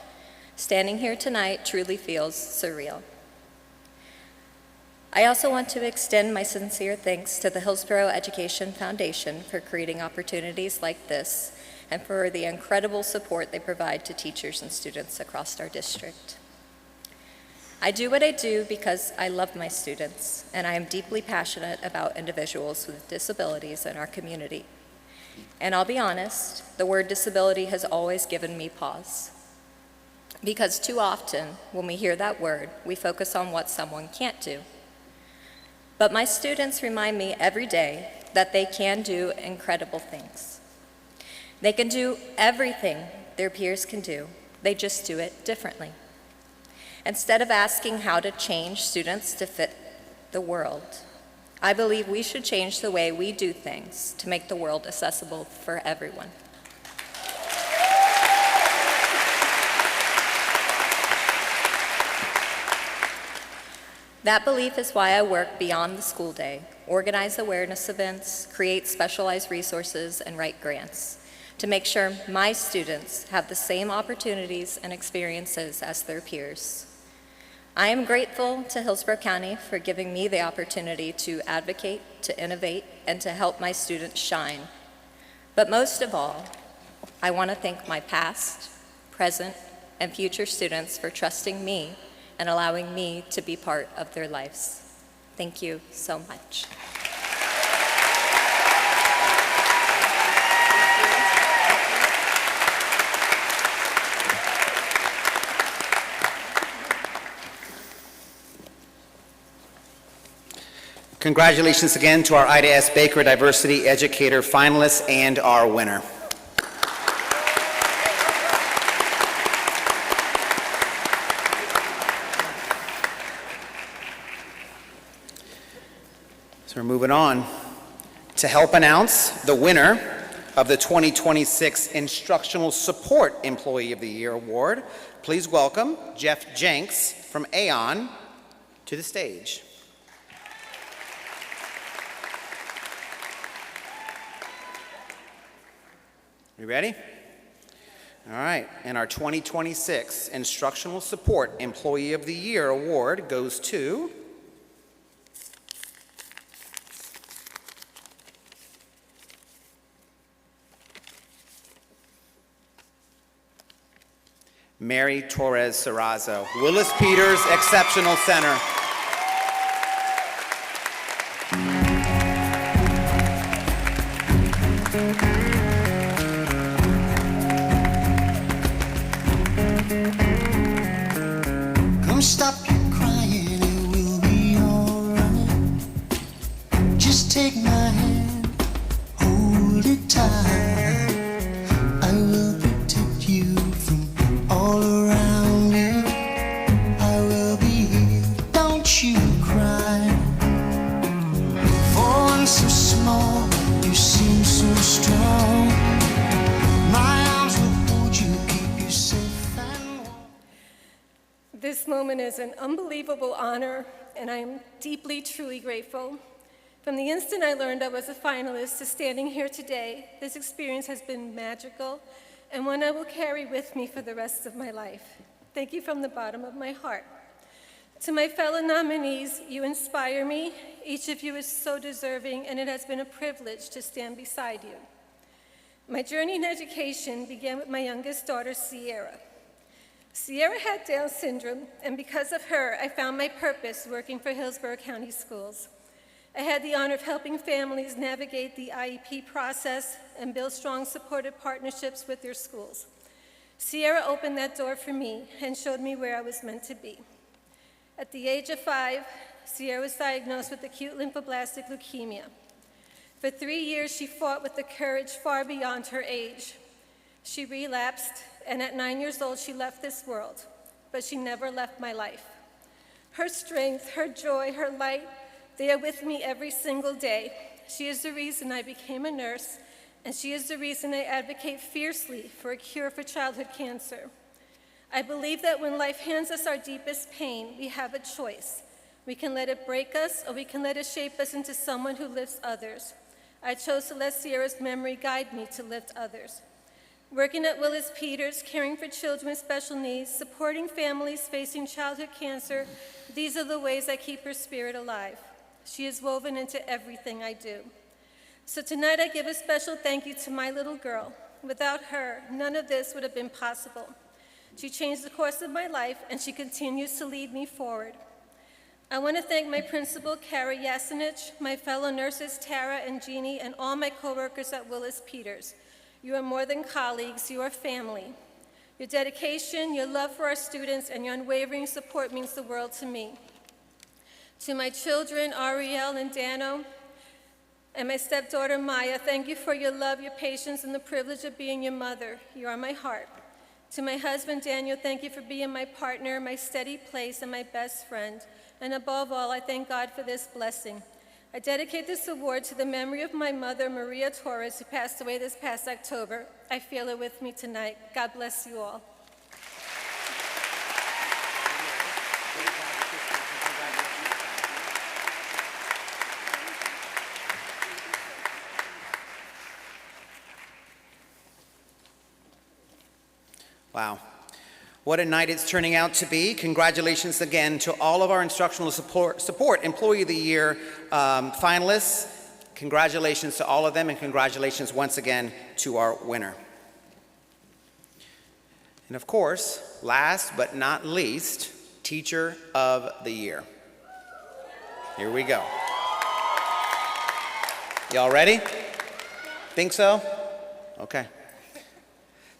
Standing here tonight truly feels surreal. I also want to extend my sincere thanks to the Hillsborough Education Foundation for creating opportunities like this and for the incredible support they provide to teachers and students across our district. I do what I do because I love my students, and I am deeply passionate about individuals with disabilities in our community. And I'll be honest, the word disability has always given me pause. Because too often, when we hear that word, we focus on what someone can't do. But my students remind me every day that they can do incredible things. They can do everything their peers can do, they just do it differently. Instead of asking how to change students to fit the world, I believe we should change the way we do things to make the world accessible for everyone. That belief is why I work beyond the school day, organize awareness events, create specialized resources, and write grants to make sure my students have the same opportunities and experiences as their peers. I am grateful to Hillsborough County for giving me the opportunity to advocate, to innovate, and to help my students shine. But most of all, I want to thank my past, present, and future students for trusting me and allowing me to be part of their lives. Thank you so much. Congratulations again to our Ida S. Baker Diversity Educator finalists and our winner. So we're moving on to help announce the winner of the 2026 Instructional Support Employee of the Year Award. Please welcome Jeff Jenks from Aon to the stage. You ready? All right, and our 2026 Instructional Support Employee of the Year Award goes to Mary Torres Serrazo, Willis Peters Exceptional Center. Come stop your crying, it will be alright. Just take my hand, hold it tight. I will protect you from all around you. I will be here, don't you cry. For one so small, you seem so strong. My arms will hold you, keep you safe and warm. This moment is an unbelievable honor, and I am deeply, truly grateful. From the instant I learned I was a finalist to standing here today, this experience has been magical and one I will carry with me for the rest of my life. Thank you from the bottom of my heart. To my fellow nominees, you inspire me. Each of you is so deserving, and it has been a privilege to stand beside you. My journey in education began with my youngest daughter, Sierra. Sierra had Down syndrome, and because of her, I found my purpose working for Hillsborough County Schools. I had the honor of helping families navigate the IEP process and build strong, supportive partnerships with their schools. Sierra opened that door for me and showed me where I was meant to be. At the age of 5, Sierra was diagnosed with acute lymphoblastic leukemia. For 3 years, she fought with a courage far beyond her age. She relapsed, and at 9 years old, she left this world, but she never left my life. Her strength, her joy, her light, they are with me every single day. She is the reason I became a nurse, and she is the reason I advocate fiercely for a cure for childhood cancer. I believe that when life hands us our deepest pain, we have a choice. We can let it break us, or we can let it shape us into someone who lifts others. I chose to let Sierra's memory guide me to lift others. Working at Willis Peters, caring for children with special needs, supporting families facing childhood cancer, these are the ways I keep her spirit alive. She is woven into everything I do. So tonight I give a special thank you to my little girl. Without her, none of this would have been possible. She changed the course of my life, and she continues to lead me forward. I want to thank my principal, Kara Yasinich, my fellow nurses, Tara and Jeannie, and all my coworkers at Willis Peters. You are more than colleagues, you are family. Your dedication, your love for our students, and your unwavering support means the world to me. To my children, Ariel and Dano, and my stepdaughter, Maya, thank you for your love, your patience, and the privilege of being your mother. You are my heart. To my husband, Daniel, thank you for being my partner, my steady place, and my best friend. And above all, I thank God for this blessing. I dedicate this award to the memory of my mother, Maria Torres, who passed away this past October. I feel it with me tonight. God bless you all. Wow. What a night it's turning out to be. Congratulations again to all of our Instructional Support Employee of the Year finalists. Congratulations to all of them, and congratulations once again to our winner. And of course, last but not least, Teacher of the Year. Here we go. Y'all ready? Think so? Okay.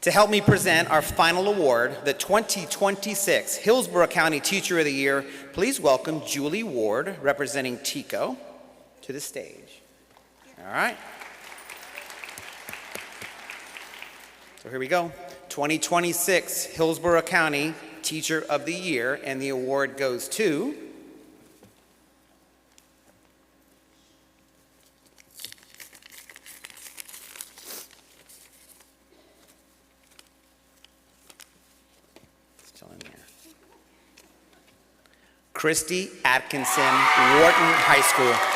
To help me present our final award, the 2026 Hillsborough County Teacher of the Year, please welcome Julie Ward, representing TECO, to the stage. All right. So here we go. 2026 Hillsborough County Teacher of the Year, and the award goes to Christy Atkinson, Wharton High School.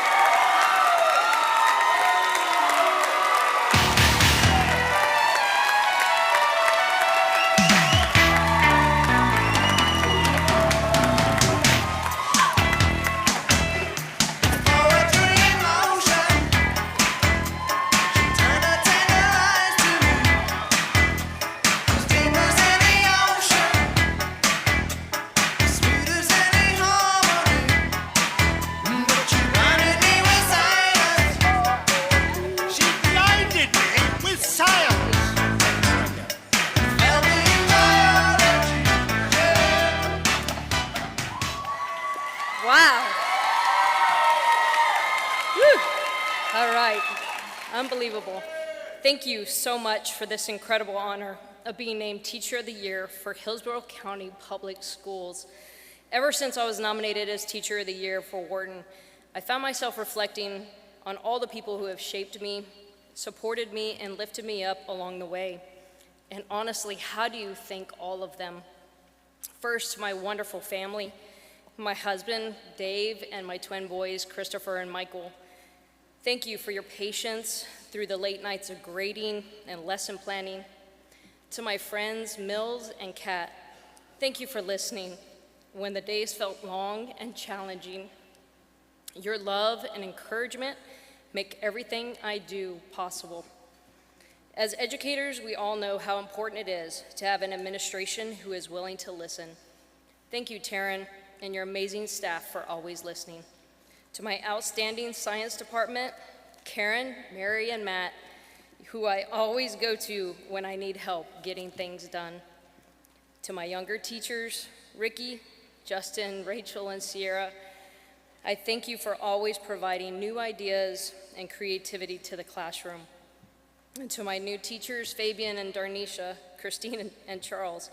Wow. Whew. All right. Unbelievable. Thank you so much for this incredible honor of being named Teacher of the Year for Hillsborough County Public Schools. Ever since I was nominated as Teacher of the Year for Wharton, I found myself reflecting on all the people who have shaped me, supported me, and lifted me up along the way. And honestly, how do you thank all of them? First, my wonderful family, my husband, Dave, and my twin boys, Christopher and Michael. Thank you for your patience through the late nights of grading and lesson planning. To my friends, Mills and Kat, thank you for listening when the days felt long and challenging. Your love and encouragement make everything I do possible. As educators, we all know how important it is to have an administration who is willing to listen. Thank you, Taryn, and your amazing staff for always listening. To my outstanding science department, Karen, Mary, and Matt, who I always go to when I need help getting things done. To my younger teachers, Ricky, Justin, Rachel, and Sierra, I thank you for always providing new ideas and creativity to the classroom. And to my new teachers, Fabian and Darnisha, Christine and Charles,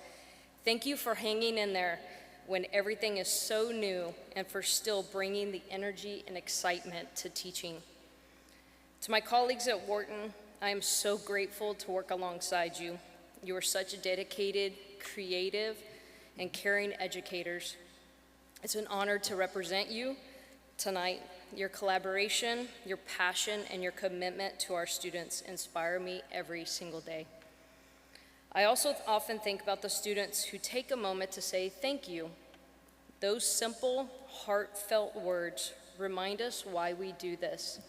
thank you for hanging in there when everything is so new and for still bringing the energy and excitement to teaching. To my colleagues at Wharton, I am so grateful to work alongside you. You are such dedicated, creative, and caring educators. It's an honor to represent you tonight. Your collaboration, your passion, and your commitment to our students inspire me every single day. I also often think about the students who take a moment to say thank you. Those simple, heartfelt words remind us why we do this.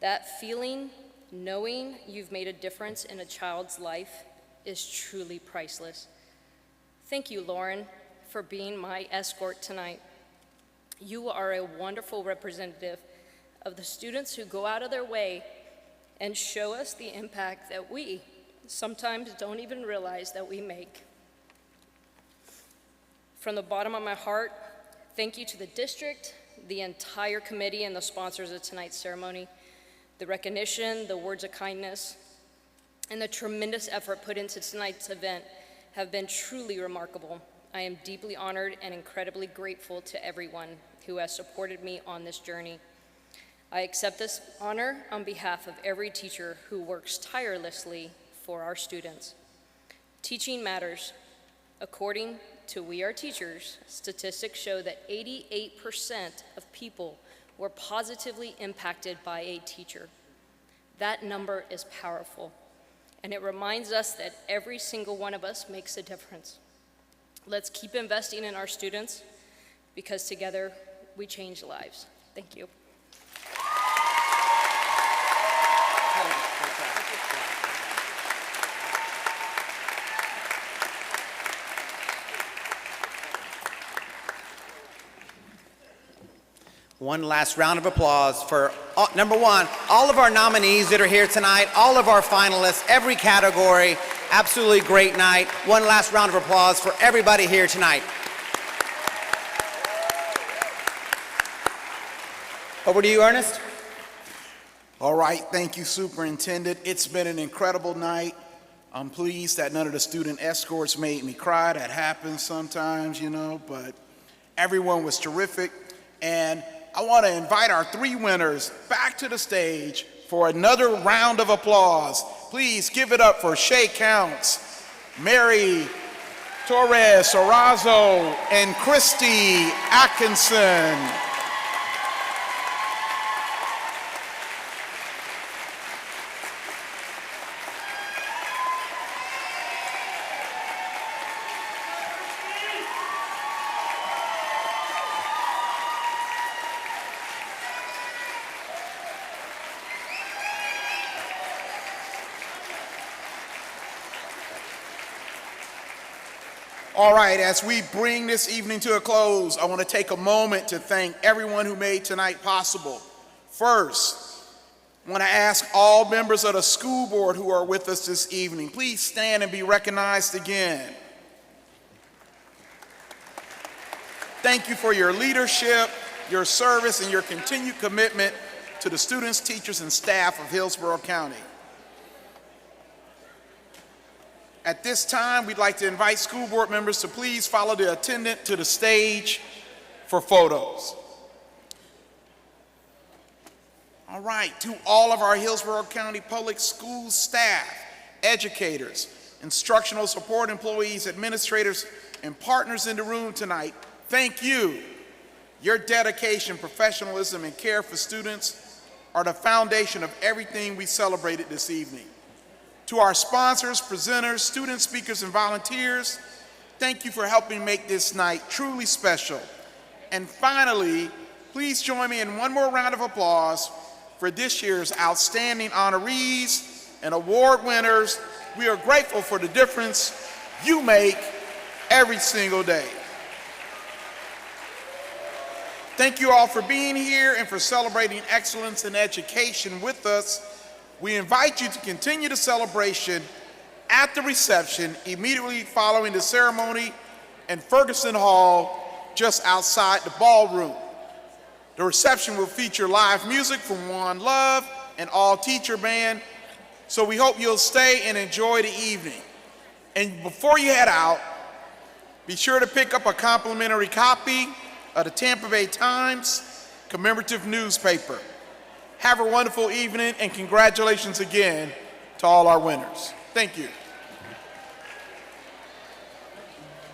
That feeling, knowing you've made a difference in a child's life, is truly priceless. Thank you, Lauren, for being my escort tonight. You are a wonderful representative of the students who go out of their way and show us the impact that we sometimes don't even realize that we make. From the bottom of my heart, thank you to the district, the entire committee, and the sponsors of tonight's ceremony. The recognition, the words of kindness, and the tremendous effort put into tonight's event have been truly remarkable. I am deeply honored and incredibly grateful to everyone who has supported me on this journey. I accept this honor on behalf of every teacher who works tirelessly for our students. Teaching matters. According to We Are Teachers, statistics show that 88% of people were positively impacted by a teacher. That number is powerful, and it reminds us that every single one of us makes a difference. Let's keep investing in our students, because together we change lives. Thank you. One last round of applause for, number one, all of our nominees that are here tonight, all of our finalists, every category. Absolutely great night. One last round of applause for everybody here tonight. Over to you, Ernest. All right, thank you, Superintendent. It's been an incredible night. I'm pleased that none of the student escorts made me cry. That happens sometimes, you know, but everyone was terrific. And I want to invite our three winners back to the stage for another round of applause. Please give it up for Shay Counts, Mary Torres Orazo, and Christy Atkinson. All right, as we bring this evening to a close, I want to take a moment to thank everyone who made tonight possible. First, I want to ask all members of the school board who are with us this evening, please stand and be recognized again. Thank you for your leadership, your service, and your continued commitment to the students, teachers, and staff of Hillsborough County. At this time, we'd like to invite school board members to please follow the attendant to the stage for photos. All right, to all of our Hillsborough County Public Schools staff, educators, instructional support employees, administrators, and partners in the room tonight, thank you. Your dedication, professionalism, and care for students are the foundation of everything we celebrated this evening. To our sponsors, presenters, student speakers, and volunteers, thank you for helping make this night truly special. And finally, please join me in one more round of applause for this year's outstanding honorees and award winners. We are grateful for the difference you make every single day. Thank you all for being here and for celebrating excellence in education with us. We invite you to continue the celebration at the reception immediately following the ceremony in Ferguson Hall just outside the ballroom. The reception will feature live music from One Love and All Teacher Band, so we hope you'll stay and enjoy the evening. And before you head out, be sure to pick up a complimentary copy of the Tampa Bay Times commemorative newspaper. Have a wonderful evening, and congratulations again to all our winners. Thank you.